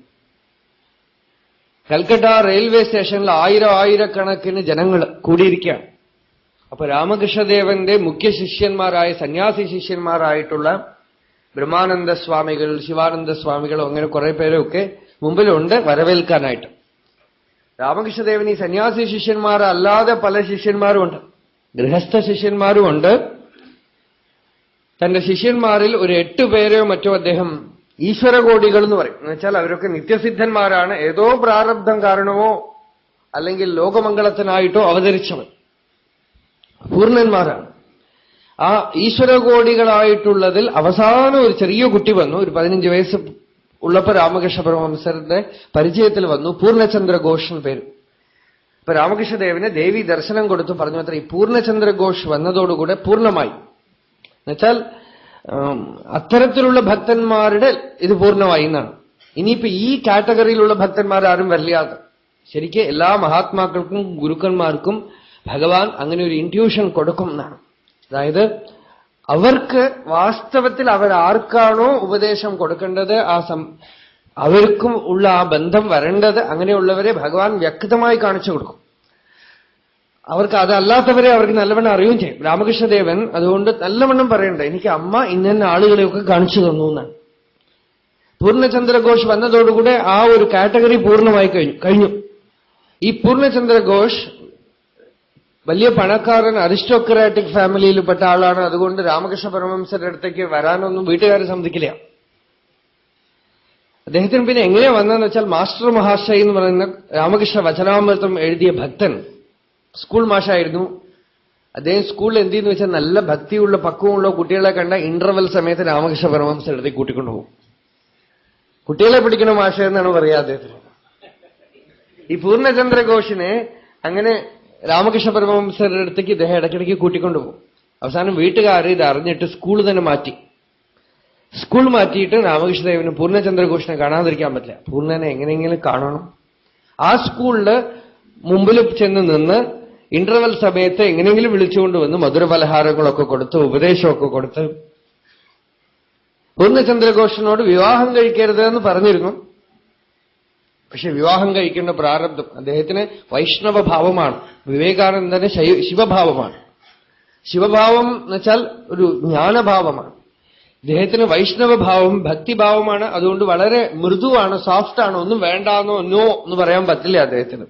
കൽക്കട്ട റെയിൽവേ സ്റ്റേഷനിൽ ആയിരക്കണക്കിന് ജനങ്ങൾ കൂടിയിരിക്കുകയാണ്. അപ്പൊ രാമകൃഷ്ണദേവന്റെ മുഖ്യ ശിഷ്യന്മാരായ സന്യാസി ശിഷ്യന്മാരായിട്ടുള്ള ബ്രഹ്മാനന്ദ സ്വാമികൾ, ശിവാനന്ദ സ്വാമികൾ, അങ്ങനെ കുറെ പേരൊക്കെ മുമ്പിലുണ്ട് വരവേൽക്കാനായിട്ട്. രാമകൃഷ്ണദേവൻ ഈ സന്യാസി ശിഷ്യന്മാരല്ലാതെ പല ശിഷ്യന്മാരുമുണ്ട്, ഗൃഹസ്ഥ ശിഷ്യന്മാരുമുണ്ട്. തന്റെ ശിഷ്യന്മാരിൽ ഒരു 8 പേരെയോ മറ്റോ അദ്ദേഹം ഈശ്വരകോടികൾ എന്ന് പറയും. എന്നുവെച്ചാൽ അവരൊക്കെ നിത്യസിദ്ധന്മാരാണ്, ഏതോ പ്രാരബ്ധം കാരണമോ അല്ലെങ്കിൽ ലോകമംഗളത്തിനായിട്ടോ അവതരിച്ചവൻ, പൂർണ്ണന്മാരാണ്. ആ ഈശ്വരകോടികളായിട്ടുള്ളതിൽ അവസാനം ഒരു ചെറിയ കുട്ടി വന്നു. ഒരു 15 വയസ്സ് ഉള്ളപ്പോ രാമകൃഷ്ണ പരമഹംസരുടെ പരിചയത്തിൽ വന്നു. പൂർണ്ണചന്ദ്ര ഘോഷ് പേര്. ഇപ്പൊ രാമകൃഷ്ണദേവന് ദേവി ദർശനം കൊടുത്തു. പറഞ്ഞു അത്ര ഈ പൂർണ്ണചന്ദ്ര ഘോഷ് വന്നതോടുകൂടെ പൂർണ്ണമായി. എന്നുവെച്ചാൽ അത്തരത്തിലുള്ള ഭക്തന്മാരുടെ ഇത് പൂർണ്ണമായി എന്നാണ്. ഇനിയിപ്പോ ഈ കാറ്റഗറിയിലുള്ള ഭക്തന്മാരാരും വരില്ലാതെ. ശരിക്കും എല്ലാ മഹാത്മാക്കൾക്കും ഗുരുക്കന്മാർക്കും ഭഗവാൻ അങ്ങനെ ഒരു ഇൻട്യൂഷൻ കൊടുക്കും എന്നാണ്. അതായത് അവർക്ക് വാസ്തവത്തിൽ അവരാർക്കാണോ ഉപദേശം കൊടുക്കേണ്ടത്, അവർക്കും ഉള്ള ആ ബന്ധം വരേണ്ടത്, അങ്ങനെയുള്ളവരെ ഭഗവാൻ വ്യക്തമായി കാണിച്ചു കൊടുക്കും. അവർക്ക് അതല്ലാത്തവരെ അവർക്ക് നല്ലവണ്ണം അറിയുകയും ചെയ്യും. രാമകൃഷ്ണദേവൻ അതുകൊണ്ട് നല്ലവണ്ണം പറയണ്ട, എനിക്ക് അമ്മ ഇന്ന ആളുകളെയൊക്കെ കാണിച്ചു തന്നു എന്നാണ്. പൂർണ്ണചന്ദ്രഘോഷ് വന്നതോടുകൂടെ ആ ഒരു കാറ്റഗറി പൂർണ്ണമായി കഴിഞ്ഞു. ഈ പൂർണ്ണചന്ദ്രഘോഷ് വലിയ പണക്കാരൻ, അരിസ്റ്റോക്രാറ്റിക് ഫാമിലിയിൽപ്പെട്ട ആളാണ്. അതുകൊണ്ട് രാമകൃഷ്ണ പരമഹംസരുടെ അടുത്തേക്ക് വരാനൊന്നും വീട്ടുകാർ സമ്മതിക്കില്ല. അദ്ദേഹത്തിന് പിന്നെ എങ്ങനെയാ വന്നതെന്ന് വെച്ചാൽ, മാസ്റ്റർ മഹാശയ എന്ന് പറയുന്ന രാമകൃഷ്ണ വചനാമൃതം എഴുതിയ ഭക്തൻ സ്കൂൾ മാഷായിരുന്നു. അദ്ദേഹം സ്കൂളിൽ എന്തെന്ന് വെച്ചാൽ നല്ല ഭക്തിയുള്ള പക്വമുള്ള കുട്ടികളെ കണ്ട ഇന്റർവെൽ സമയത്ത് രാമകൃഷ്ണ പരമഹംസരുടെ അടുത്തേക്ക് കൂട്ടിക്കൊണ്ടുപോകും. കുട്ടികളെ പിടിക്കണ മാഷ എന്നാണ് പറയാ അദ്ദേഹത്തിന്. ഈ പൂർണ്ണചന്ദ്രഘോഷിനെ അങ്ങനെ രാമകൃഷ്ണ പരമഹംസരുടെ അടുത്തേക്ക് ഇദ്ദേഹം ഇടയ്ക്കിടയ്ക്ക് കൂട്ടിക്കൊണ്ടുപോകും. അവസാനം വീട്ടുകാർ ഇത് അറിഞ്ഞിട്ട് സ്കൂൾ തന്നെ മാറ്റി. സ്കൂൾ മാറ്റിയിട്ട് രാമകൃഷ്ണദേവന് പൂർണ്ണചന്ദ്രഘോഷിനെ കാണാതിരിക്കാൻ പറ്റില്ല. പൂർണ്ണനെ എങ്ങനെയെങ്കിലും കാണണം. ആ സ്കൂളില് മുമ്പിൽ ചെന്ന് നിന്ന് ഇന്റർവെൽ സമയത്ത് എങ്ങനെയെങ്കിലും വിളിച്ചുകൊണ്ടുവന്ന് മധുരപലഹാരങ്ങളൊക്കെ കൊടുത്ത് ഉപദേശമൊക്കെ കൊടുത്ത് പൂർണ്ണചന്ദ്രഘോഷിനോട് വിവാഹം കഴിക്കരുത് എന്ന് പറഞ്ഞിരുന്നു. പക്ഷെ വിവാഹം കഴിക്കേണ്ട പ്രാരബ്ധം അദ്ദേഹത്തിന് വൈഷ്ണവഭാവമാണ്, വിവേകാനന്ദന് ശിവഭാവമാണ്. ശിവഭാവം എന്ന് വെച്ചാൽ ഒരു ജ്ഞാനഭാവമാണ്. ഇദ്ദേഹത്തിന് വൈഷ്ണവഭാവം ഭക്തിഭാവമാണ്. അതുകൊണ്ട് വളരെ മൃദുവാണ്, സോഫ്റ്റാണ്. ഒന്നും വേണ്ടാന്നോ നോ എന്ന് പറയാൻ പറ്റില്ല അദ്ദേഹത്തിന്.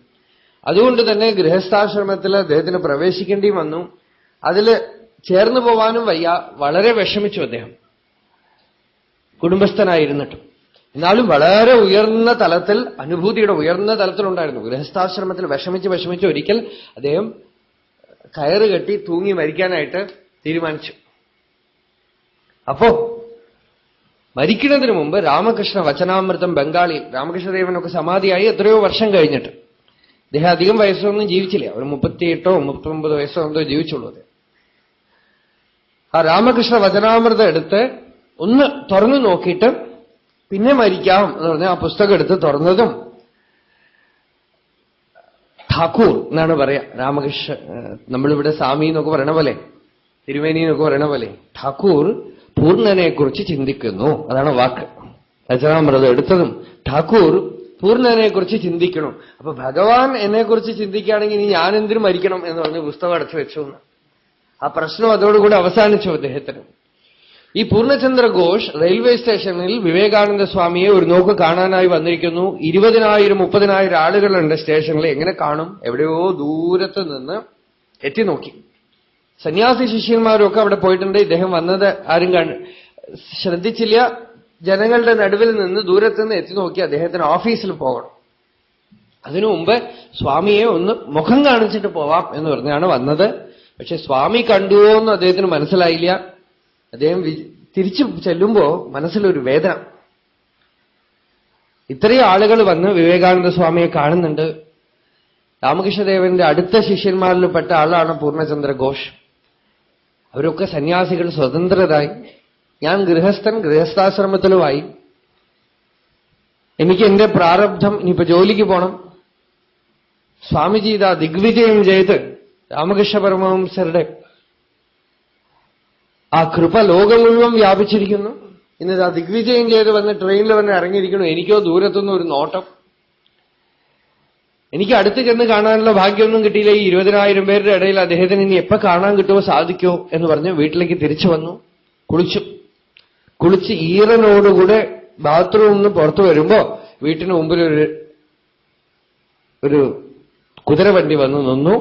അതുകൊണ്ട് തന്നെ ഗൃഹസ്ഥാശ്രമത്തിൽ അദ്ദേഹത്തിന് പ്രവേശിക്കേണ്ടി വന്നു. അതിൽ ചേർന്നു പോവാനും വയ്യ. വളരെ വിഷമിച്ചു അദ്ദേഹം, കുടുംബസ്ഥനായിരുന്നിട്ടും. എന്നാലും വളരെ ഉയർന്ന തലത്തിൽ, അനുഭൂതിയുടെ ഉയർന്ന തലത്തിലുണ്ടായിരുന്നു. ഗൃഹസ്ഥാശ്രമത്തിൽ വിഷമിച്ച് ഒരിക്കൽ അദ്ദേഹം കയറ് കെട്ടി തൂങ്ങി മരിക്കാനായിട്ട് തീരുമാനിച്ചു. അപ്പോ മരിക്കുന്നതിന് മുമ്പ് രാമകൃഷ്ണ വചനാമൃതം ബംഗാളിയിൽ, രാമകൃഷ്ണദേവനൊക്കെ സമാധിയായി എത്രയോ വർഷം കഴിഞ്ഞിട്ട്, അദ്ദേഹം അധികം വയസ്സൊന്നും ജീവിച്ചില്ല, ഒരു 38 or 39 വയസ്സോ എന്തോ ജീവിച്ചുള്ളൂ. ആ രാമകൃഷ്ണ വചനാമൃതം എടുത്ത് ഒന്ന് തുറന്നു നോക്കിയിട്ട് പിന്നെ മരിക്കാം എന്ന് പറഞ്ഞാൽ ആ പുസ്തകം എടുത്ത് തുറന്നതും ഠാക്കൂർ എന്നാണ് പറയാ. രാമകൃഷ്ണ നമ്മളിവിടെ സ്വാമി എന്നൊക്കെ പറയണ പോലെ, തിരുമേനി എന്നൊക്കെ പറയണ പോലെ ഠാക്കൂർ പൂർണ്ണനെ കുറിച്ച് ചിന്തിക്കുന്നു. അതാണ് വാക്ക്. വചനാമൃതം എടുത്തതും ഠാക്കൂർ പൂർണ്ണനെ കുറിച്ച് ചിന്തിക്കണം. അപ്പൊ ഭഗവാൻ എന്നെക്കുറിച്ച് ചിന്തിക്കുകയാണെങ്കിൽ ഇനി ഞാൻ എന്തിനു മരിക്കണം എന്ന് പറഞ്ഞ് പുസ്തകം അടച്ചു വെച്ചു. ആ പ്രശ്നം അതോടുകൂടി അവസാനിച്ചു അദ്ദേഹത്തിന്. ഈ പൂർണ്ണചന്ദ്ര ഘോഷ് റെയിൽവേ സ്റ്റേഷനിൽ വിവേകാനന്ദ സ്വാമിയെ ഒരു നോക്ക് കാണാനായി വന്നിരിക്കുന്നു. 20,000-30,000 ആളുകളുണ്ട് സ്റ്റേഷനിൽ. എങ്ങനെ കാണും? എവിടെയോ ദൂരത്ത് നിന്ന് എത്തി നോക്കി. സന്യാസി ശിഷ്യന്മാരൊക്കെ അവിടെ പോയിട്ടുണ്ട്. ഇദ്ദേഹം വന്നത് ആരും ശ്രദ്ധിച്ചില്ല. ജനങ്ങളുടെ നടുവിൽ നിന്ന് ദൂരത്തുനിന്ന് എത്തി നോക്കി അദ്ദേഹത്തിന് ഓഫീസിൽ പോകണം. അതിനു മുമ്പ് സ്വാമിയെ ഒന്ന് മുഖം കാണിച്ചിട്ട് പോവാം എന്ന് പറഞ്ഞാണ് വന്നത്. പക്ഷെ സ്വാമി കണ്ടുവോ എന്ന് അദ്ദേഹത്തിന് മനസ്സിലായില്ല. അദ്ദേഹം തിരിച്ചു ചെല്ലുമ്പോ മനസ്സിലൊരു വേദന. ഇത്രയും ആളുകൾ വന്ന് വിവേകാനന്ദ സ്വാമിയെ കാണുന്നുണ്ട്. രാമകൃഷ്ണദേവന്റെ അടുത്ത ശിഷ്യന്മാരിൽപ്പെട്ട ആളാണ് പൂർണ്ണചന്ദ്ര ഘോഷ്. അവരൊക്കെ സന്യാസികൾ, സ്വതന്ത്രരായി. ഞാൻ ഗൃഹസ്ഥൻ, ഗൃഹസ്ഥാശ്രമത്തിലുമായി. എനിക്ക് എന്റെ പ്രാരബ്ധം, ഇനിയിപ്പോ ജോലിക്ക് പോണം. സ്വാമിജി ഇതാ ദിഗ്വിജയം ചെയ്ത് രാമകൃഷ്ണ പരമഹംസരുടെ ആ കൃപ ലോകം മുഴുവൻ വ്യാപിച്ചിരിക്കുന്നു. ഇന്നിതാ ദിഗ്വിജയം ചെയ്ത് വന്ന് ട്രെയിനിൽ വന്ന് ഇറങ്ങിയിരിക്കുന്നു. എനിക്കോ ദൂരത്തുനിന്ന് ഒരു നോട്ടം. എനിക്ക് അടുത്ത് ചെന്ന് കാണാനുള്ള ഭാഗ്യമൊന്നും കിട്ടിയില്ല. ഈ 20,000 പേരുടെ ഇടയിൽ അദ്ദേഹത്തിന് ഇനി എപ്പോ കാണാൻ കിട്ടുമോ സാധിക്കുമോ എന്ന് പറഞ്ഞ് വീട്ടിലേക്ക് തിരിച്ചു വന്നു. കുളിച്ച് ഈറനോടുകൂടെ ബാത്റൂമിൽ നിന്ന് പുറത്തു വരുമ്പോ വീട്ടിന് മുമ്പിൽ ഒരു കുതിരവണ്ടി വന്നു നിന്നു.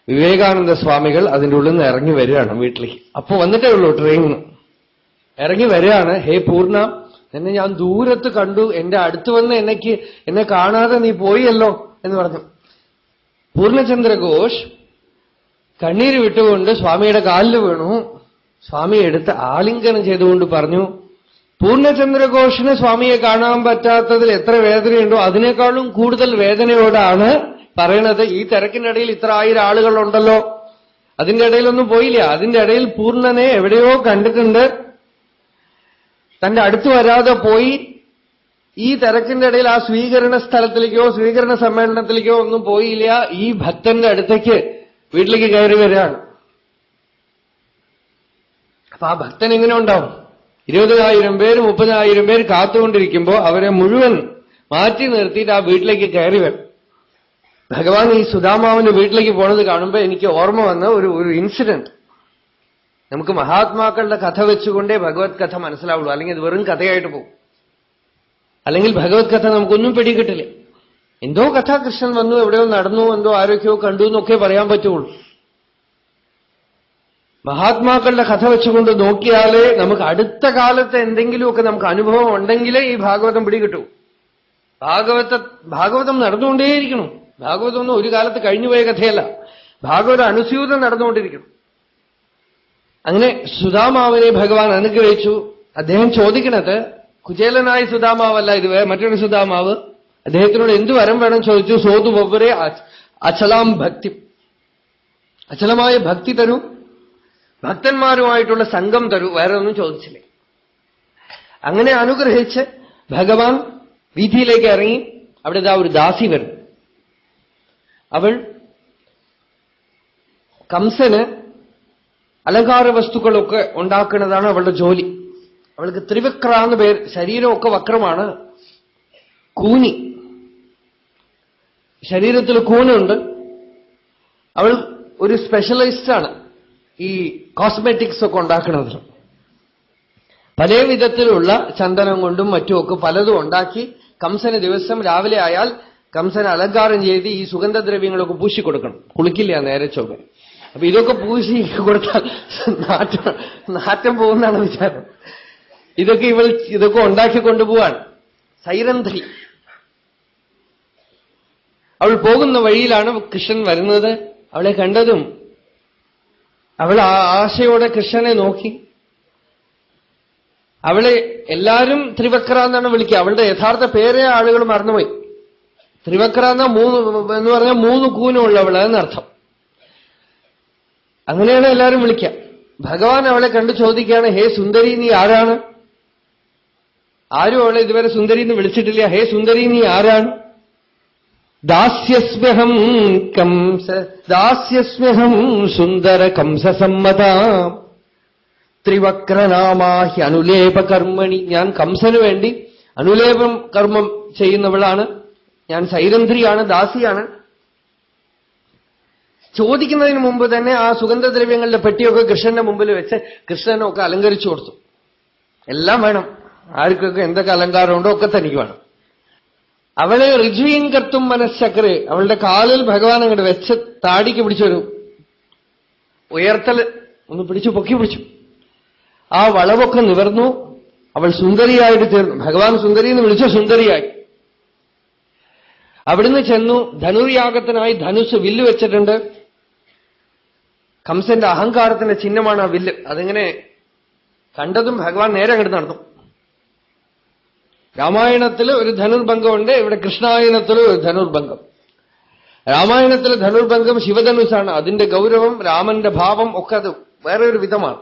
വിവേകാനന്ദ സ്വാമികൾ അതിൻ്റെ ഉള്ളിൽ നിന്ന് ഇറങ്ങി വരികയാണ് വീട്ടിലേക്ക്. അപ്പൊ വന്നിട്ടേ ഉള്ളൂ ട്രെയിനിന്. ഇറങ്ങി വരികയാണ്. ഹേ പൂർണ്ണ, എന്നെ ഞാൻ ദൂരത്ത് കണ്ടു. എന്റെ അടുത്ത് വന്ന് എന്നെ കാണാതെ നീ പോയല്ലോ എന്ന് പറഞ്ഞു. പൂർണ്ണചന്ദ്ര ഘോഷ് കണ്ണീര് വിട്ടുകൊണ്ട് സ്വാമിയുടെ കാലിൽ വീണു. സ്വാമിയെ എടുത്ത് ആലിംഗനം ചെയ്തുകൊണ്ട് പറഞ്ഞു, പൂർണ്ണചന്ദ്ര ഘോഷിന് സ്വാമിയെ കാണാൻ പറ്റാത്തതിൽ എത്ര വേദനയുണ്ടോ അതിനേക്കാളും കൂടുതൽ വേദനയോടാണ് പറയണത്. ഈ തിരക്കിനിടയിൽ ഇത്ര 1000 ആളുകളുണ്ടല്ലോ, അതിന്റെ ഇടയിലൊന്നും പോയില്ല. അതിന്റെ ഇടയിൽ പൂർണ്ണനെ എവിടെയോ കണ്ടിട്ടുണ്ട്. തന്റെ അടുത്ത് വരാതെ പോയി. ഈ തിരക്കിന്റെ ഇടയിൽ ആ സ്വീകരണ സ്ഥലത്തിലേക്കോ സ്വീകരണ സമ്മേളനത്തിലേക്കോ ഒന്നും പോയില്ല. ഈ ഭക്തന്റെ അടുത്തേക്ക് വീട്ടിലേക്ക് കയറി വരികയാണ്. അപ്പൊ ആ ഭക്തൻ എങ്ങനെ ഉണ്ടാവും? 20,000 പേര് 30,000 പേര് കാത്തുകൊണ്ടിരിക്കുമ്പോ അവരെ മുഴുവൻ മാറ്റി നിർത്തിയിട്ട് ആ വീട്ടിലേക്ക് കയറി വരും. ഭഗവാൻ ഈ സുദാമാവിന്റെ വീട്ടിലേക്ക് പോണത് കാണുമ്പോ എനിക്ക് ഓർമ്മ വന്ന ഒരു ഇൻസിഡന്റ്. നമുക്ക് മഹാത്മാക്കളുടെ കഥ വെച്ചുകൊണ്ടേ ഭഗവത് കഥ മനസ്സിലാവുള്ളൂ. അല്ലെങ്കിൽ അത് വെറും കഥയായിട്ട് പോകും. അല്ലെങ്കിൽ ഭഗവത് കഥ നമുക്കൊന്നും പിടികിട്ടില്ല. എന്തോ കഥ, കൃഷ്ണൻ വന്നു, എവിടെയോ നടന്നു, എന്തോ ആരൊക്കെയോ കണ്ടു എന്നൊക്കെ പറയാൻ പറ്റുള്ളൂ. മഹാത്മാക്കളുടെ കഥ വെച്ചുകൊണ്ട് നോക്കിയാലേ നമുക്ക് അടുത്ത കാലത്ത് എന്തെങ്കിലുമൊക്കെ നമുക്ക് അനുഭവം ഉണ്ടെങ്കിലേ ഈ ഭാഗവതം പിടികിട്ടൂ. ഭാഗവതം നടന്നുകൊണ്ടേയിരിക്കണം. ഭാഗവതം ഒന്നും ഒരു കാലത്ത് കഴിഞ്ഞുപോയ കഥയല്ല. ഭാഗവത അനുസ്യൂതം നടന്നുകൊണ്ടിരിക്കണം. അങ്ങനെ സുദാമാവിനെ ഭഗവാൻ അനുഗ്രഹിച്ചു. അദ്ദേഹം ചോദിക്കണത് കുചേലനായ സുദാമാവല്ല, ഇത് മറ്റൊരു സുദാമാവ്. അദ്ദേഹത്തിനോട് എന്തു വരം വേണം ചോദിച്ചു. സോതു ബൊവ്വരെ അചലാം ഭക്തി, അചലമായ ഭക്തി തരൂ, ഭക്തന്മാരുമായിട്ടുള്ള സംഘം തരൂ, വേറെ ഒന്നും ചോദിച്ചില്ലേ. അങ്ങനെ അനുഗ്രഹിച്ച് ഭഗവാൻ വീഥിയിലേക്ക് ഇറങ്ങി. അവിടെ ഇതാ ഒരു ദാസി വരും. അവൾ കംസന് അലങ്കാര വസ്തുക്കളൊക്കെ ഉണ്ടാക്കുന്നതാണ് അവളുടെ ജോലി. അവൾക്ക് ത്രിവക്ര എന്ന് പേര്. ശരീരമൊക്കെ വക്രമാണ്. കൂനി, ശരീരത്തിൽ കൂനുണ്ട്. അവൾ ഒരു സ്പെഷ്യലിസ്റ്റാണ് ഈ കോസ്മെറ്റിക്സ് ഒക്കെ ഉണ്ടാക്കുന്നത്. പല വിധത്തിലുള്ള ചന്ദനം കൊണ്ടും മറ്റുമൊക്കെ പലതും ഉണ്ടാക്കി കംസന് ദിവസം രാവിലെ ആയാൽ കംസന് അലങ്കാരം ചെയ്ത് ഈ സുഗന്ധദ്രവ്യങ്ങളൊക്കെ പൂശിക്കൊടുക്കണം. കുളിക്കില്ല നേരെ ചൊവ്വ. അപ്പൊ ഇതൊക്കെ പൂശി കൊടുത്താൽ നാറ്റം പോകുന്നതാണ് വിചാരം. ഇതൊക്കെ ഉണ്ടാക്കി കൊണ്ടുപോവാണ്. സൈരന്ധ്രി. അവൾ പോകുന്ന വഴിയിലാണ് കൃഷ്ണൻ വരുന്നത്. അവളെ കണ്ടതും അവൾ ആശയോടെ കൃഷ്ണനെ നോക്കി. അവളെ എല്ലാവരും ത്രിവക്ര എന്നാണ് വിളിക്കുക. അവളുടെ യഥാർത്ഥ പേരെ ആളുകൾ മറന്നുപോയി. ത്രിവക്ര എന്ന് പറഞ്ഞാൽ 3 കൂനുള്ളവള് എന്നർത്ഥം. അങ്ങനെയാണ് എല്ലാവരും വിളിക്കുക. ഭഗവാൻ അവളെ കണ്ടു ചോദിക്കുകയാണ്, ഹേ സുന്ദരി, നീ ആരാണ്? ആരും അവളെ ഇതുവരെ സുന്ദരി എന്ന് വിളിച്ചിട്ടില്ല. ഹേ സുന്ദരി, നീ ആരാണ്? ദാസ്യസ്മ്യഹം സുന്ദര കംസസമ്മത ത്രിവക്രനാമാഹി അനുലേപ കർമ്മണി. ഞാൻ കംസന് വേണ്ടി അനുലേപം കർമ്മം ചെയ്യുന്നവളാണ്. ഞാൻ സൈരന്ധ്രിയാണ്, ദാസിയാണ്. ചോദിക്കുന്നതിന് മുമ്പ് തന്നെ ആ സുഗന്ധദ്രവ്യങ്ങളുടെ പെട്ടിയൊക്കെ കൃഷ്ണന്റെ മുമ്പിൽ വെച്ച് കൃഷ്ണനൊക്കെ അലങ്കരിച്ചു കൊടുത്തു. എല്ലാം വേണം, ആർക്കൊക്കെ എന്തൊക്കെ അലങ്കാരമുണ്ടോ ഒക്കെ തനിക്ക് വേണം. അവളെ ഋജുയും കർത്തും മനഃശക്രെ, അവളുടെ കാലിൽ ഭഗവാൻ അങ്ങോട്ട് വെച്ച് താടിക്ക് പിടിച്ചൊരു ഉയർത്തൽ ഒന്ന് പിടിച്ചു, പൊക്കി പിടിച്ചു. ആ വളവൊക്കെ നിവർന്നു, അവൾ സുന്ദരിയായിട്ട് തീർന്നു. ഭഗവാൻ സുന്ദരി എന്ന് വിളിച്ച സുന്ദരിയായി. അവിടുന്ന് ചെന്നു. ധനുർയാഗത്തിനായി ധനുസ് വില്ല് വെച്ചിട്ടുണ്ട്. കംസന്റെ അഹങ്കാരത്തിന്റെ ചിഹ്നമാണ് ആ വില്ല്. അതിങ്ങനെ കണ്ടതും ഭഗവാൻ നേരെ അങ്ങോട്ട് നടന്നു. രാമായണത്തിൽ ഒരു ധനുർഭംഗമുണ്ട്, ഇവിടെ കൃഷ്ണായനത്തിൽ ഒരു ധനുർഭംഗം. രാമായണത്തിൽ ധനുർഭംഗം ശിവധനുസാണ്. അതിന്റെ ഗൗരവം, രാമന്റെ ഭാവം ഒക്കെ അത് വേറെ ഒരു വിധമാണ്.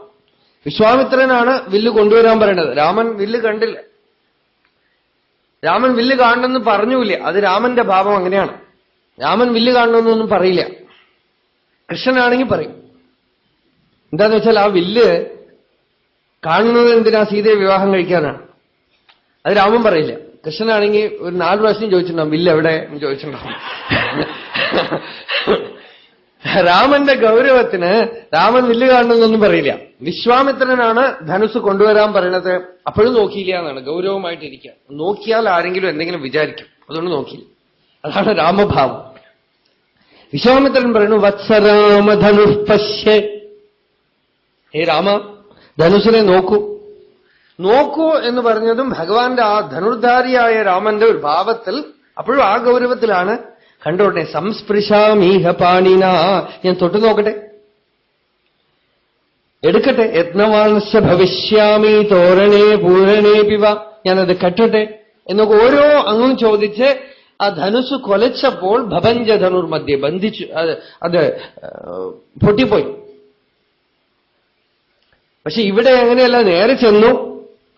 വിശ്വാമിത്രനാണ് വില്ല് കൊണ്ടുവരാൻ പറയുന്നത്. രാമൻ വില്ല് കണ്ടില്ല. രാമൻ വില്ല് കാണണമെന്ന് പറഞ്ഞൂല്ല. അത് രാമന്റെ ഭാവം അങ്ങനെയാണ്. രാമൻ വില്ല് കാണണമെന്നൊന്നും പറയില്ല. കൃഷ്ണനാണെങ്കിൽ പറയും. എന്താന്ന് വെച്ചാൽ ആ വില്ല് കാണുന്നത് എന്തിനാ? സീതയെ വിവാഹം കഴിക്കാനാണ്. അത് രാമൻ പറയില്ല. കൃഷ്ണനാണെങ്കിൽ ഒരു 4 പ്രാവശ്യം ചോദിച്ചിട്ടുണ്ടാവും, വില്ല് എവിടെ എന്ന് ചോദിച്ചിട്ടുണ്ടാവും. രാമന്റെ ഗൗരവത്തിന് രാമൻ വില്ല് കാണണമെന്നൊന്നും പറയില്ല. വിശ്വാമിത്രനാണ് ധനുസ് കൊണ്ടുവരാൻ പറയണത്. അപ്പോഴും നോക്കിയില്ല എന്നാണ്, ഗൗരവമായിട്ടിരിക്കുക. നോക്കിയാൽ ആരെങ്കിലും എന്തെങ്കിലും വിചാരിക്കും, അതുകൊണ്ട് നോക്കിയില്ല. അതാണ് രാമഭാവം. വിശ്വാമിത്രൻ പറയുന്നു, വത്സരാമ ധനുഃ പശ്യ. ഹേ രാമ, ധനുസിനെ നോക്കൂ. നോക്കൂ എന്ന് പറഞ്ഞതും ഭഗവാന്റെ ആ ധനുർധാരിയായ രാമന്റെ ഒരു ഭാവത്തിൽ, അപ്പോഴും ആ ഗൗരവത്തിലാണ്. കണ്ടോട്ടെ, സംസ്പൃശാമീഹ പാണിന, ഞാൻ തൊട്ടു നോക്കട്ടെ, എടുക്കട്ടെ. യത്നവാൻശ ഭവിഷ്യാമി തോരണേ പൂരണേ പിവ, ഞാനത് കെട്ടട്ടെ എന്നൊക്കെ ഓരോ അങ്ങും ചോദിച്ച് ആ ധനുസ് കൊലച്ചപ്പോൾ ഭവഞ്ച ധനുർമധ്യേ ബന്ധിച്ചു. അത് പൊട്ടിപ്പോയി. പക്ഷെ ഇവിടെ അങ്ങനെയല്ല, നേരെ ചെന്നു,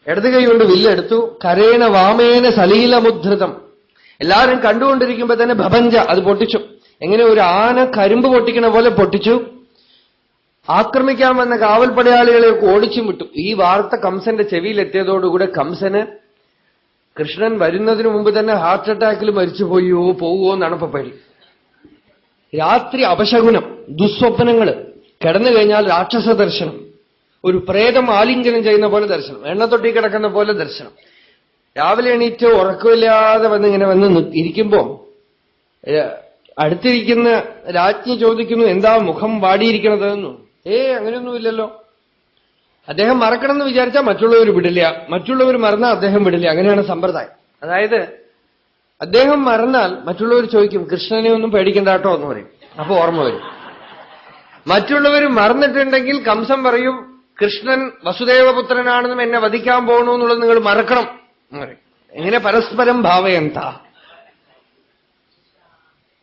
ഇടത് കൈ കൊണ്ട് വില്ലെടുത്തു. കരേണ വാമേന സലീലമുദ്ധൃതം. എല്ലാവരും കണ്ടുകൊണ്ടിരിക്കുമ്പോ തന്നെ ഭവഞ്ച, അത് പൊട്ടിച്ചു. എങ്ങനെ? ഒരു ആന കരിമ്പ് പൊട്ടിക്കണ പോലെ പൊട്ടിച്ചു. ആക്രമിക്കാൻ വന്ന കാവൽപ്പടയാളികളെയൊക്കെ ഓടിച്ചും വിട്ടു. ഈ വാർത്ത കംസന്റെ ചെവിയിലെത്തിയതോടുകൂടെ കംസന് കൃഷ്ണൻ വരുന്നതിന് മുമ്പ് തന്നെ ഹാർട്ട് അറ്റാക്കിൽ മരിച്ചുപോയോ പോവുമോ എന്നാണ് ഇപ്പൊ പേടി. രാത്രി അപശകുനം, ദുസ്വപ്നങ്ങള്, കിടന്നു കഴിഞ്ഞാൽ രാക്ഷസ ദർശനം, ഒരു പ്രേതം ആലിംഗനം ചെയ്യുന്ന പോലെ ദർശനം, എണ്ണത്തൊട്ടി കിടക്കുന്ന പോലെ ദർശനം. രാവിലെ എണീറ്റ് ഉറക്കമില്ലാതെ ഇങ്ങനെ വന്ന് ഇരിക്കുമ്പോ അടുത്തിരിക്കുന്ന രാജ്ഞി ചോദിക്കുന്നു, എന്താ മുഖം വാടിയിരിക്കണതെന്നു. അങ്ങനെയൊന്നുമില്ലല്ലോ. അദ്ദേഹം മറക്കണമെന്ന് വിചാരിച്ചാൽ മറ്റുള്ളവർ വിടില്ല, മറ്റുള്ളവർ മറന്നാൽ അദ്ദേഹം വിടില്ല. അങ്ങനെയാണ് സമ്പ്രദായം. അതായത് അദ്ദേഹം മറന്നാൽ മറ്റുള്ളവർ ചോദിക്കും, കൃഷ്ണനെ ഒന്നും പേടിക്കണ്ട കേട്ടോ എന്ന് പറയും. അപ്പൊ ഓർമ്മ വരും. മറ്റുള്ളവർ മറന്നിട്ടുണ്ടെങ്കിൽ കംസൻ പറയും, കൃഷ്ണൻ വസുദേവപുത്രനാണെന്നും എന്നെ വധിക്കാൻ പോകണു എന്നുള്ളത് നിങ്ങൾ മറക്കണം എന്ന് പറയും. എങ്ങനെ? പരസ്പരം ഭാവയന്ത.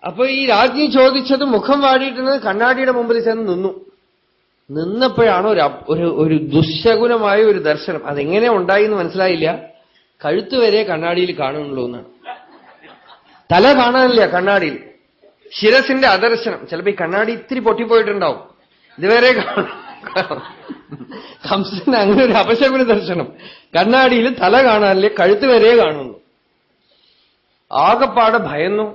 അപ്പൊ ഈ രാജ്ഞി ചോദിച്ചത് മുഖം വാടിയിട്ടുള്ളത് കണ്ണാടിയുടെ മുമ്പിൽ ചെന്ന് നിന്നു. നിന്നപ്പോഴാണ് ഒരു ദുശകുനമായ ഒരു ദർശനം. അതെങ്ങനെ ഉണ്ടായി എന്ന് മനസ്സിലായില്ല. കഴുത്ത് വരെ കണ്ണാടിയിൽ കാണുന്നുള്ളൂ എന്നാണ്. തല കാണാനില്ല കണ്ണാടിയിൽ. ശിരസിന്റെ അദർശനം. ചിലപ്പോ ഈ കണ്ണാടി ഇത്തിരി പൊട്ടിപ്പോയിട്ടുണ്ടാവും, ഇതുവരെ കംസന് അങ്ങനെ ഒരു അപശകുന ദർശനം. കണ്ണാടിയിൽ തല കാണാനില്ല, കഴുത്ത് വരെ കാണുന്നു. ആകപ്പാടെ ഭയന്നു.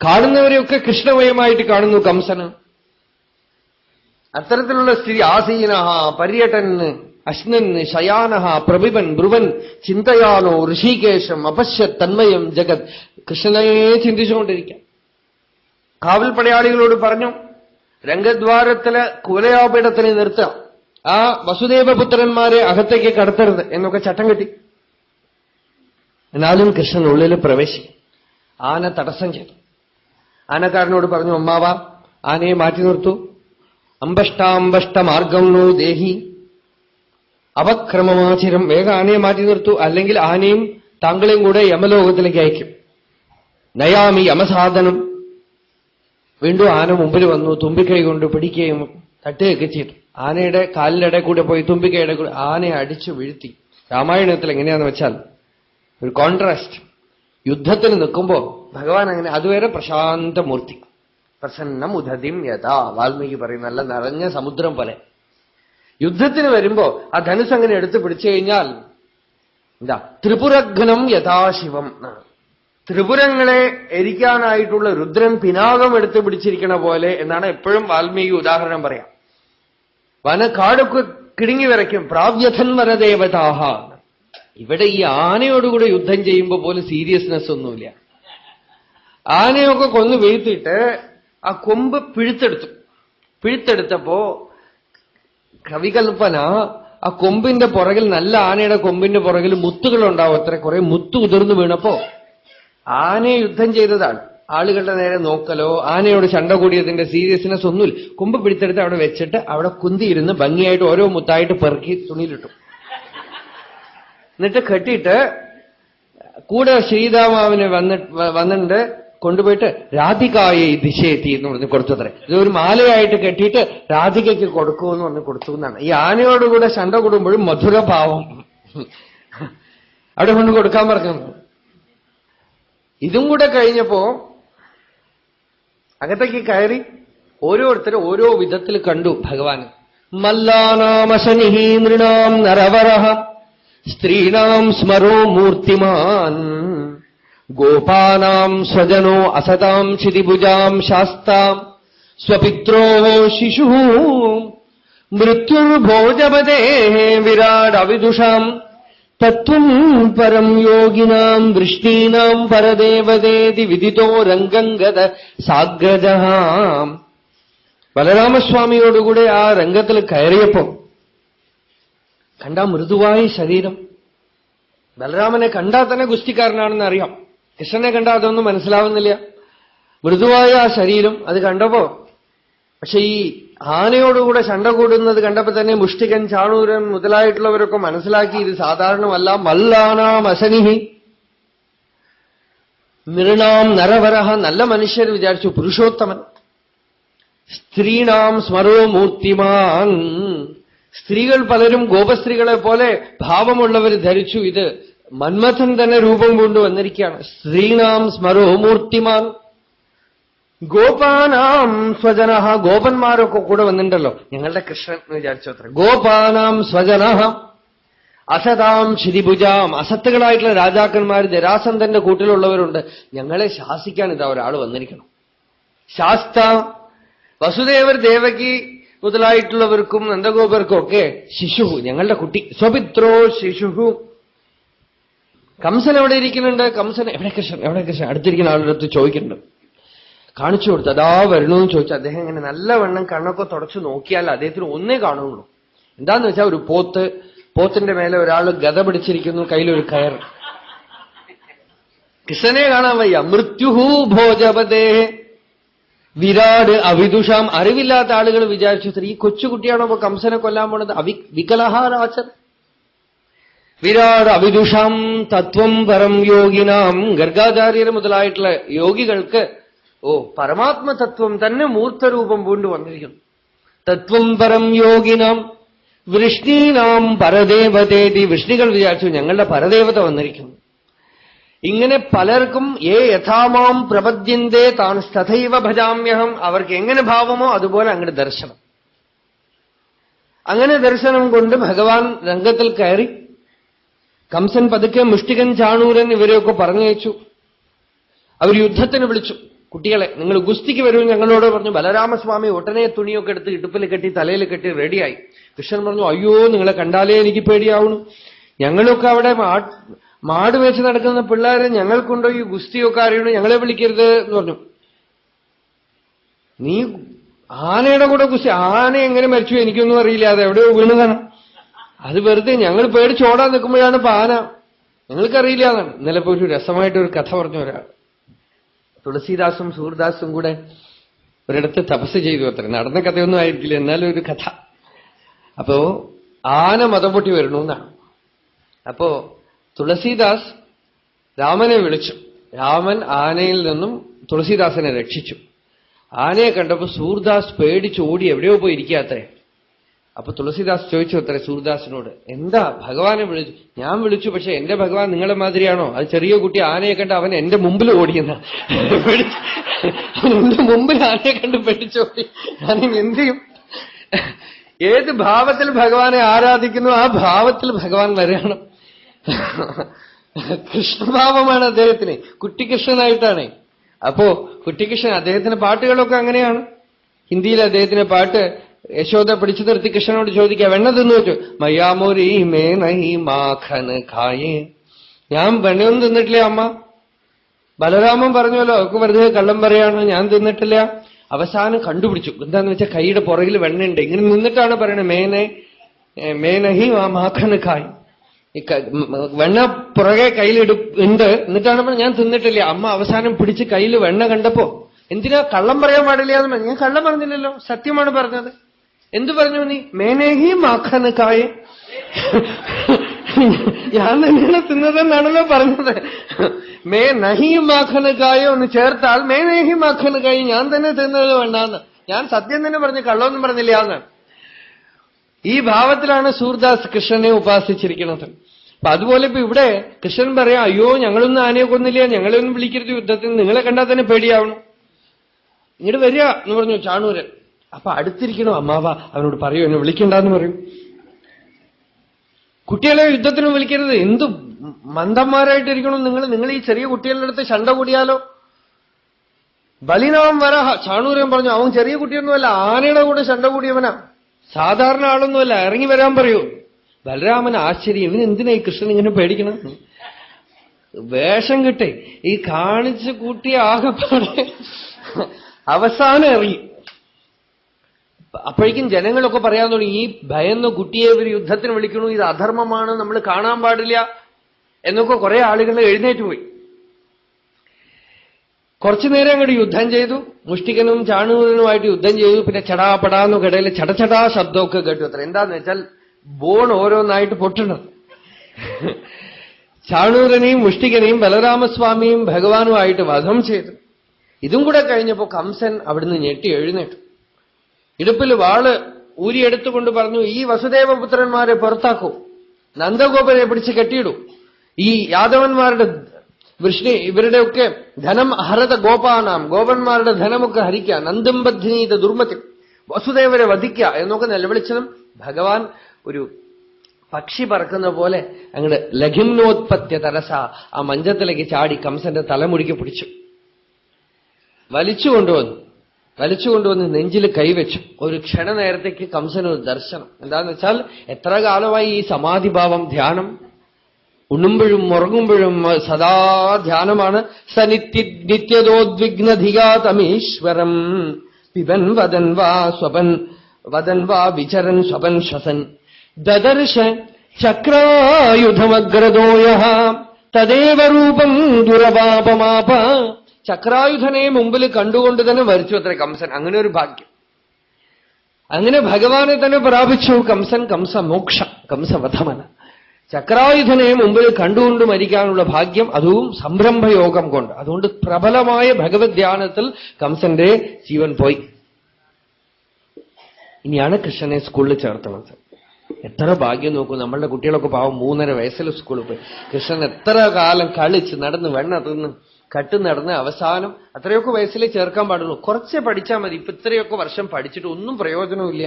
കാണുന്നവരെയൊക്കെ കൃഷ്ണമയമായിട്ട് കാണുന്നു കംസന്. അത്തരത്തിലുള്ള സ്ഥിതി. ആസീന പര്യടൻ അശ്നൻ ശയാന പ്രഭിവൻ ബ്രുവൻ ചിന്തയാനോ ഋഷികേശം അപശ്യ തന്മയം ജഗത്. കൃഷ്ണനെ ചിന്തിച്ചുകൊണ്ടിരിക്കാം. കാവൽപ്പടയാളികളോട് പറഞ്ഞു, രംഗദ്വാരത്തില് കുലയാപീഠത്തിനെ നിർത്തുക, ആ വസുദേവപുത്രന്മാരെ അകത്തേക്ക് കടത്തരുത് എന്നൊക്കെ ചട്ടം കെട്ടി. എന്നാലും കൃഷ്ണൻ ഉള്ളിൽ പ്രവേശിക്കും. ആന തടസ്സം ചെയ്തു. ആനക്കാരനോട് പറഞ്ഞു, അമ്മാവ, ആനയെ മാറ്റി നിർത്തൂ. അമ്പഷ്ടാമ്പഷ്ടമാർഗം നോ ദേഹി അവക്രമമാചിരം. വേഗം ആനയെ മാറ്റി നിർത്തൂ, അല്ലെങ്കിൽ ആനയും താങ്കളെയും കൂടെ യമലോകത്തിലേക്ക് അയക്കും. നയാമി യമസാധനം. വീണ്ടും ആന മുമ്പിൽ വന്നു. തുമ്പിക്കൈ കൊണ്ട് പിടിക്കുകയും തട്ടുകയൊക്കെ ചെയ്തു. ആനയുടെ കാലിനിടെ കൂടെ പോയി തുമ്പിക്കൈയുടെ കൂടെ ആനയെ അടിച്ചു വീഴ്ത്തി. രാമായണത്തിൽ എങ്ങനെയാന്ന് വെച്ചാൽ ഒരു കോൺട്രാസ്റ്റ്. യുദ്ധത്തിന് നിൽക്കുമ്പോ ഭഗവാൻ അങ്ങനെ അതുവരെ പ്രശാന്തമൂർത്തി, പ്രസന്നം ഉദതിം യഥാ, വാൽമീകി പറയും, നല്ല നിറഞ്ഞ സമുദ്രം പോലെ. യുദ്ധത്തിന് വരുമ്പോ ആ ധനുസ് അങ്ങനെ എടുത്തു പിടിച്ചു കഴിഞ്ഞാൽ എന്താ, ത്രിപുരഘ്നം യഥാശിവം. ത്രിപുരങ്ങളെ എരിക്കാനായിട്ടുള്ള രുദ്രൻ പിനാകം എടുത്തു പിടിച്ചിരിക്കണ പോലെ എന്നാണ് എപ്പോഴും വാൽമീകി ഉദാഹരണം പറയാം. വനക്കാടൊക്കെ കിടുങ്ങി വരയ്ക്കും. പ്രാവ്യഥൻ വരദേവതാഹ. ഇവിടെ ഈ ആനയോടുകൂടെ യുദ്ധം ചെയ്യുമ്പോ പോലും സീരിയസ്നെസ് ഒന്നുമില്ല. ആനയൊക്കെ കൊന്നു വീഴ്ത്തിയിട്ട് ആ കൊമ്പ് പിഴുത്തെടുത്തപ്പോ കവികൽപ്പന, ആ കൊമ്പിന്റെ പുറകിൽ, നല്ല ആനയുടെ കൊമ്പിന്റെ പുറകിൽ മുത്തുകളുണ്ടാവും. അത്ര കുറെ മുത്ത് ഉതിർന്നു വീണപ്പോ ആനയെ യുദ്ധം ചെയ്തതാണ്. ആളുകളുടെ നേരെ നോക്കലോ ആനയോട് ചണ്ട കൂടിയതിന്റെ സീരിയസ്നെസ് ഒന്നുമില്ല. കൊമ്പ് പിടിച്ചെടുത്ത് അവിടെ വെച്ചിട്ട് അവിടെ കുന്തിയിരുന്ന് ഭംഗിയായിട്ട് ഓരോ മുത്തായിട്ട് പെറുക്കി തുണിയിലിട്ടു. എന്നിട്ട് കെട്ടിയിട്ട് കൂടെ ശ്രീരാമാവിന് വന്നിട്ട് കൊണ്ടുപോയിട്ട് രാധികായെ ദിശയെത്തി എന്ന് പറഞ്ഞ് കൊടുത്തത്രേ. ഇതൊരു മാലയായിട്ട് കെട്ടിയിട്ട് രാധികയ്ക്ക് കൊടുക്കുമെന്ന് പറഞ്ഞ് കൊടുത്തു എന്നാണ്. ഈ ആനയോടുകൂടെ ശണ്ട കൂടുമ്പോഴും മധുരഭാവം അവിടെ കൊണ്ട് കൊടുക്കാൻ പറഞ്ഞു. ഇതും കൂടെ കഴിഞ്ഞപ്പോ അകത്തേക്ക് കയറി ഓരോരുത്തരും ഓരോ വിധത്തിൽ കണ്ടു ഭഗവാൻ. മല്ലാനാമശനിഹി നൃണാം നരവരഃ സ്ത്രീണാം സ്മരോ മൂർത്തിമാൻ ഗോപാനാം സ്വജനോ അസതാം ക്ഷിതിഭുജാം ശാസ്താം സ്വപിത്രോ ശിശു മൃത്യുർഭോജപദേ വിരാടവിദുഷാം തത്വം പരം യോഗിനാം വൃഷ്ണീനാം പരദേവതേതി വിദിതോ രംഗംഗത സാഗ്രജഃ. ബലരാമസ്വാമിയോടുകൂടെ ആ രംഗത്തിൽ കയറിയപ്പോ കണ്ടാ മൃദുവായ ശരീരം. ബലരാമനെ കണ്ടാൽ തന്നെ ഗുസ്തിക്കാരനാണെന്ന് അറിയാം. കൃഷ്ണനെ കണ്ടാൽ അതൊന്നും മനസ്സിലാവുന്നില്ല. മൃദുവായ ആ ശരീരം അത് കണ്ടപ്പോ, പക്ഷെ ഈ ആനയോടുകൂടെ ശണ്ട കൂടുന്നത് കണ്ടപ്പോ തന്നെ മുഷ്ടികൻ, ചാണൂരൻ മുതലായിട്ടുള്ളവരൊക്കെ മനസ്സിലാക്കി ഇത് സാധാരണമല്ല. മല്ലാനാം അശനിഹി നൃണാം നരവരഹ, നല്ല മനുഷ്യർ വിചാരിച്ചു, പുരുഷോത്തമൻ. സ്ത്രീണാം സ്മരോ മൂർത്തിമാൻ, സ്ത്രീകൾ പലരും ഗോപസ്ത്രീകളെ പോലെ ഭാവമുള്ളവർ ധരിച്ചു ഇത് മന്മഥൻ തന്നെ രൂപം കൊണ്ടുവന്നിരിക്കുകയാണ്. സ്ത്രീണാം സ്മരോ മൂർത്തിമാൻ ഗോപാനാം സ്വജന, ഗോപന്മാരൊക്കെ കൂടെ വന്നിട്ടുണ്ടല്ലോ, ഞങ്ങളുടെ കൃഷ്ണൻ എന്ന് വിചാരിച്ചു അത്ര. ഗോപാനാം സ്വജന അസതാം ക്ഷിതിഭുജാം, അസത്തുകളായിട്ടുള്ള രാജാക്കന്മാർ ജരാസന്ധന്റെ കൂട്ടിലുള്ളവരുണ്ട്. ഞങ്ങളെ ശാസിക്കാൻ ഇതാ ഒരാൾ വന്നിരിക്കണം. ശാസ്ത വസുദേവർ ദേവകി മുതലായിട്ടുള്ളവർക്കും നന്ദഗോപർക്കും ഒക്കെ ശിശു, ഞങ്ങളുടെ കുട്ടി. സ്വപിത്രോ ശിശു. കംസൻ എവിടെ ഇരിക്കുന്നുണ്ട്? കംസൻ എവിടെ കൃഷ്ണൻ, എവിടെ കൃഷ്ണൻ? അടുത്തിരിക്കുന്ന ആളുടെ അടുത്ത് ചോദിക്കുന്നുണ്ട്. കാണിച്ചു കൊടുത്തു. അതാ വരണമെന്ന് ചോദിച്ചു. അദ്ദേഹം ഇങ്ങനെ നല്ലവണ്ണം കണ്ണൊക്കെ തുടച്ചു നോക്കിയാൽ അദ്ദേഹത്തിന് ഒന്നേ കാണുള്ളൂ. എന്താന്ന് വെച്ചാൽ ഒരു പോത്തിന്റെ മേലെ ഒരാൾ ഗദ പിടിച്ചിരിക്കുന്നു, കയ്യിലൊരു കയർ. കൃഷ്ണനെ കാണാൻ വയ്യ. മൃത്യുഹു ഭോജപദേ വിരാട് അവിദുഷാം. അറിവില്ലാത്ത ആളുകൾ വിചാരിച്ചു ഈ കൊച്ചുകുട്ടിയാണോ ഇപ്പൊ കംസനെ കൊല്ലാൻ പോണത്? വികലഹാരാച്ചൻ. വിരാട് അവിദുഷാം തത്വം പരം യോഗിനാം, ഗർഗാചാര്യർ മുതലായിട്ടുള്ള യോഗികൾക്ക് പരമാത്മതത്വം തന്നെ മൂർത്തരൂപം പൂണ്ടു വന്നിരിക്കുന്നു. തത്വം പരം യോഗിനാം വൃഷ്ണീനാം പരദേവതേതി, വൃഷ്ണികൾ വിചാരിച്ചു ഞങ്ങളുടെ പരദേവത വന്നിരിക്കുന്നു. ഇങ്ങനെ പലർക്കും യഥാമാം പ്രപദ്യന്തേ താൻ തഥൈവ ഭജാമ്യഹം, അവർക്ക് എങ്ങനെ ഭാവമോ അതുപോലെ അങ്ങോട്ട് ദർശനം. അങ്ങനെ ദർശനം കൊണ്ട് ഭഗവാൻ രംഗത്തിൽ കയറി. കംസൻ പതുക്കെ മുഷ്ടികൻ, ചാണൂരൻ ഇവരെയൊക്കെ പറഞ്ഞയച്ചു. അവർ യുദ്ധത്തിന് വിളിച്ചു കുട്ടികളെ. നിങ്ങൾ ഗുസ്തിക്ക് വരൂ ഞങ്ങളോട് പറഞ്ഞു. ബലരാമസ്വാമി ഉടനെ തുണിയൊക്കെ എടുത്ത് ഇടുപ്പിൽ കെട്ടി തലയിൽ കെട്ടി റെഡിയായി. കൃഷ്ണൻ പറഞ്ഞു, അയ്യോ നിങ്ങളെ കണ്ടാലേ എനിക്ക് പേടിയാവണു. ഞങ്ങളൊക്കെ അവിടെ മാട് വെച്ച് നടക്കുന്ന പിള്ളേരെ ഞങ്ങൾക്കുണ്ടോ ഈ ഗുസ്തിയൊക്കെ അറിയണു, ഞങ്ങളെ വിളിക്കരുത് എന്ന് പറഞ്ഞു. നീ ആനയുടെ കൂടെ ഗുസ്തി, ആന എങ്ങനെ മരിച്ചു എനിക്കൊന്നും അറിയില്ല, അത് എവിടെയോ വീണതാണ്, അത് വെറുതെ ഞങ്ങൾ പേടിച്ചോടാൻ നിൽക്കുമ്പോഴാണ് ഇപ്പൊ ആന, ഞങ്ങൾക്കറിയില്ല എന്നാണ്. ഇന്നലെ പോയി ഒരു രസമായിട്ടൊരു കഥ പറഞ്ഞു ഒരാൾ. തുളസീദാസും സൂർദാസും കൂടെ ഒരിടത്ത് തപസ് ചെയ്തു അത്ര. നടന്ന കഥയൊന്നും ആയിരിക്കില്ല, എന്നാലും ഒരു കഥ. അപ്പോ ആന മതം പൊട്ടി വരണു എന്നാണ്. അപ്പോ തുളസീദാസ് രാമനെ വിളിച്ചു. രാമൻ ആനയിൽ നിന്നും തുളസീദാസിനെ രക്ഷിച്ചു. ആനയെ കണ്ടപ്പോ സൂർദാസ് പേടിച്ചോടി എവിടെയോ പോയി ഇരിക്കാത്രേ. അപ്പൊ തുളസിദാസ് ചോദിച്ചു അത്ര സൂർദാസിനോട്, എന്താ ഭഗവാനെ വിളിച്ചു? ഞാൻ വിളിച്ചു, പക്ഷെ എന്റെ ഭഗവാൻ നിങ്ങളെ മാതിരിയാണോ? അത് ചെറിയ കുട്ടി ആനയെ കണ്ട് അവൻ എന്റെ മുമ്പിൽ ഓടിയെന്ന, എന്റെ മുമ്പിൽ ആനയെ കണ്ട് പേടിച്ചോടി. ഞാനിനി എന്ത് ചെയ്യും? ഏത് ഭാവത്തിൽ ഭഗവാനെ ആരാധിക്കുന്നു ആ ഭാവത്തിൽ ഭഗവാൻ വരണം. കൃഷ്ണഭാവമാണ് അദ്ദേഹത്തിന്, കുട്ടിക്കൃഷ്ണനായിട്ടാണ്. അപ്പോ കുട്ടിക്കൃഷ്ണൻ, അദ്ദേഹത്തിന്റെ പാട്ടുകളൊക്കെ അങ്ങനെയാണ്. ഹിന്ദിയിൽ അദ്ദേഹത്തിന്റെ പാട്ട് യശോദ പിടിച്ചു നിർത്തി കൃഷ്ണനോട് ചോദിക്കുക, വെണ്ണ തിന്നു വെച്ചു. മയ്യാമോരി മേ നഹി മാഖൻ ഖായേ. ഞാൻ വെണ്ണയൊന്നും തിന്നിട്ടില്ല അമ്മ. ബലരാമൻ പറഞ്ഞല്ലോ അവർക്ക് വെറുതെ കള്ളം പറയാണ്, ഞാൻ തിന്നിട്ടില്ല. അവസാനം കണ്ടുപിടിച്ചു, എന്താന്ന് വെച്ചാൽ കൈയുടെ പുറകിൽ വെണ്ണയുണ്ട്. ഇങ്ങനെ നിന്നിട്ടാണ് പറയണത്, മേനഹി മാഖൻ ഖായ്. വെണ്ണ പുറകെ കയ്യിലുണ്ട്, എന്നിട്ടാണ് പറഞ്ഞത് ഞാൻ തിന്നിട്ടില്ല. അമ്മ അവസാനം പിടിച്ച് കയ്യിൽ വെണ്ണ കണ്ടപ്പോ, എന്തിനാ കള്ളം പറയാൻ പാടില്ല എന്ന്? ഞാൻ കള്ളം പറഞ്ഞില്ലല്ലോ, സത്യമാണ് പറഞ്ഞത്. എന്തു പറഞ്ഞു നീ? മേനേഹി മാഖൻ കായ്. ഞാൻ തന്നെയാണ് തിന്നതെന്നാണല്ലോ പറഞ്ഞത്. മേ നഹി മാഖൻ കായോ എന്ന് ചേർത്താൽ മേനേഹി മാഖൻ കായ്, ഞാൻ തന്നെ തിന്നത് വേണ്ടാന്ന്. ഞാൻ സത്യം തന്നെ പറഞ്ഞു, കള്ളമൊന്നും പറഞ്ഞില്ല എന്ന്. ഈ ഭാവത്തിലാണ് സൂർദാസ് കൃഷ്ണനെ ഉപാസിച്ചിരിക്കുന്നത്. അപ്പൊ അതുപോലെ ഇപ്പൊ ഇവിടെ കൃഷ്ണൻ പറയാം, അയ്യോ ഞങ്ങളൊന്നും ആനയെ കൊന്നില്ല, ഞങ്ങളെ ഒന്നും വിളിക്കരുത് യുദ്ധത്തിന്, നിങ്ങളെ കണ്ടാൽ തന്നെ പേടിയാവണം, ഇങ്ങോട്ട് വരിക എന്ന് പറഞ്ഞു ചാണൂരൻ. അപ്പൊ അടുത്തിരിക്കണോ അമ്മാവ അവനോട് പറയൂ, എന്നെ വിളിക്കണ്ടെന്ന് പറയും. കുട്ടികളെ യുദ്ധത്തിന് വിളിക്കരുത്, എന്തു മന്ദന്മാരായിട്ടിരിക്കണം നിങ്ങൾ ഈ ചെറിയ കുട്ടികളുടെ അടുത്ത് ശണ്ട കൂടിയാലോ? ബലിനാം വരഹ. ചാണൂരൻ പറഞ്ഞു, അവൻ ചെറിയ കുട്ടിയൊന്നുമല്ല, ആനയുടെ കൂടെ ശണ്ട കൂടിയവനാ, സാധാരണ ആളൊന്നുമല്ല, ഇറങ്ങി വരാൻ പറയൂ. ബലരാമൻ ആശ്ചര്യം, ഇവൻ എന്തിനാ ഈ കൃഷ്ണൻ ഇങ്ങനെ പേടിക്കണം? വേഷം കിട്ടേ ഈ കാണിച്ചു കൂട്ടിയ ആകെപ്പാടെ അവസാനം ഇറങ്ങി. അപ്പോഴേക്കും ജനങ്ങളൊക്കെ പറയാൻ തുടങ്ങി, ഈ ഭയന്ന കുട്ടിയെ ഇവർ യുദ്ധത്തിന് വിളിക്കണു, ഇത് അധർമ്മമാണ്, നമ്മൾ കാണാൻ പാടില്ല എന്നൊക്കെ കുറെ ആളുകൾ എഴുന്നേറ്റ് പോയി. കുറച്ചു നേരം അങ്ങോട്ട് യുദ്ധം ചെയ്തു. മുഷ്ടികനും ചാണൂരനുമായിട്ട് യുദ്ധം ചെയ്തു. പിന്നെ ചടാപടാന്നൊക്കെ ഇടയിൽ ചടചടാ ശബ്ദമൊക്കെ കേട്ടു. അത്ര എന്താന്ന് വെച്ചാൽ ബോൺ ഓരോന്നായിട്ട് പൊട്ടണം. ചാണൂരനെയും മുഷ്ടികനെയും ബലരാമസ്വാമിയും ഭഗവാനുമായിട്ട് വധം ചെയ്തു. ഇതും കൂടെ കഴിഞ്ഞപ്പോ കംസൻ അവിടുന്ന് ഞെട്ടി എഴുന്നേറ്റു. ഇടുപ്പിൽ വാള് ഊരിയെടുത്തുകൊണ്ട് പറഞ്ഞു, ഈ വസുദേവപുത്രന്മാരെ പുറത്താക്കൂ, നന്ദഗോപനെ പിടിച്ച് കെട്ടിയിടൂ, ഈ യാദവന്മാരുടെ ഇവരുടെയൊക്കെ ധനം ഹരത ഗോപാനാം, ഗോപന്മാരുടെ ധനമൊക്കെ ഹരിക്കുക, നന്ദം ബദ്ധിനീത ദുർമതി, വസുദേവരെ വധിക്കുക എന്നൊക്കെ നിലവിളിച്ചതും ഭഗവാൻ ഒരു പക്ഷി പറക്കുന്ന പോലെ അങ്ങോട്ട് ലഘിംനോത്പത്യ തരസ ആ മഞ്ചത്തിലേക്ക് ചാടി കംസന്റെ തലമുടിക്ക് പിടിച്ചു, വലിച്ചുകൊണ്ടുവന്ന് നെഞ്ചിൽ കൈവച്ചു. ഒരു ക്ഷണനേരത്തേക്ക് കംസനൊരു ദർശനം. എന്താന്ന് വെച്ചാൽ എത്ര കാലമായി ഈ സമാധിഭാവം, ധ്യാനം, ഉണ്ണുമ്പോഴും ഉറങ്ങുമ്പോഴും സദാ ധ്യാനമാണ്. നിത്യതോദ്വിഗ്നധിയാതമീശ്വരം പിബൻ വദൻ വാ വിചരൻ സ്വപൻ ശ്വസൻ ദദർശ ചക്രായുധമഗ്രദോയ തദേവ രൂപം ദുരപാപമാപ. ചക്രായുധനെ മുമ്പിൽ കണ്ടുകൊണ്ട് തന്നെ വരിച്ചു അത്ര കംസൻ. അങ്ങനെ ഒരു ഭാഗ്യം. അങ്ങനെ ഭഗവാനെ തന്നെ പ്രാപിച്ചു കംസൻ. കംസമോക്ഷ, കംസവധമന. ചക്രായുധനെ മുമ്പിൽ കണ്ടുകൊണ്ട് മരിക്കാനുള്ള ഭാഗ്യം, അതും സംരംഭയോഗം കൊണ്ട്. അതുകൊണ്ട് പ്രബലമായ ഭഗവത് ധ്യാനത്തിൽ കംസന്റെ ജീവൻ പോയി. ഇനിയാണ് കൃഷ്ണനെ സ്കൂളിൽ ചേർത്തണത്. എത്ര ഭാഗ്യം നോക്കൂ. നമ്മളുടെ കുട്ടികളൊക്കെ പാവം 3.5 വയസ്സിൽ സ്കൂളിൽ പോയി. കൃഷ്ണൻ എത്ര കാലം കളിച്ച് നടന്ന് വെണ്ണ തിന്ന് കട്ട് നടന്ന് അവസാനം അത്രയൊക്കെ വയസ്സിലേ ചേർക്കാൻ പാടുള്ളൂ. കുറച്ചേ പഠിച്ചാൽ മതി. ഇപ്പൊ ഇത്രയൊക്കെ വർഷം പഠിച്ചിട്ട് ഒന്നും പ്രയോജനമില്ല,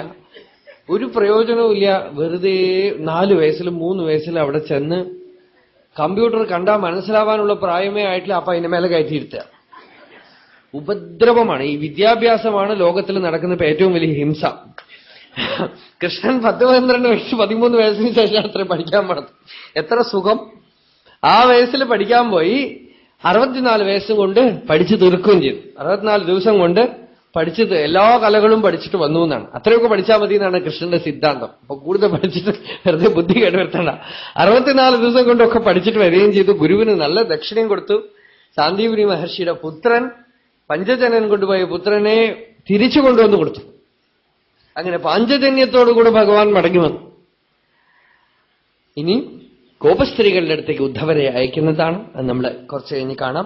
ഒരു പ്രയോജനവുമില്ല. വെറുതെ 4 വയസ്സിലും 3 വയസ്സിലും അവിടെ ചെന്ന് കമ്പ്യൂട്ടർ കണ്ടാൽ മനസ്സിലാവാനുള്ള പ്രായമേ ആയിട്ടില്ല. അപ്പൊ അതിന്റെ മേലെ കയറ്റിയിരുത്തുക. ഉപദ്രവമാണ്. ഈ വിദ്യാഭ്യാസമാണ് ലോകത്തിൽ നടക്കുന്ന ഏറ്റവും വലിയ ഹിംസ. കൃഷ്ണൻ 10, 12 വയസ്സ് 13 വയസ്സിന് ശേഷം അത്ര പഠിക്കാൻ പാടും. എത്ര സുഖം. ആ വയസ്സിൽ പഠിക്കാൻ പോയി 64 വയസ്സും കൊണ്ട് പഠിച്ചു തീർക്കുകയും ചെയ്തു. 64 ദിവസം കൊണ്ട് പഠിച്ചത് എല്ലാ കലകളും പഠിച്ചിട്ട് വന്നു എന്നാണ്. അത്രയൊക്കെ പഠിച്ചാൽ മതി എന്നാണ് കൃഷ്ണന്റെ സിദ്ധാന്തം. അപ്പൊ കൂടുതൽ പഠിച്ചിട്ട് വെറുതെ ബുദ്ധി കേടുവരുത്തണ്ട. 64 ദിവസം കൊണ്ടൊക്കെ പഠിച്ചിട്ട് വരികയും ചെയ്തു. ഗുരുവിന് നല്ല ദക്ഷിണയും കൊടുത്തു. സാന്ദീപനി മഹർഷിയുടെ പുത്രൻ, പഞ്ചജനൻ കൊണ്ടുപോയ പുത്രനെ തിരിച്ചു കൊണ്ടുവന്ന് കൊടുത്തു. അങ്ങനെ പാഞ്ചജന്യത്തോടുകൂടെ ഭഗവാൻ മടങ്ങി വന്നു. ഇനി ഗോപസ്ത്രീകളുടെ അടുത്തേക്ക് ഉദ്ധവരെ അയക്കുന്നതാണ്. അത് നമ്മൾ കുറച്ച് കഴിഞ്ഞ് കാണാം.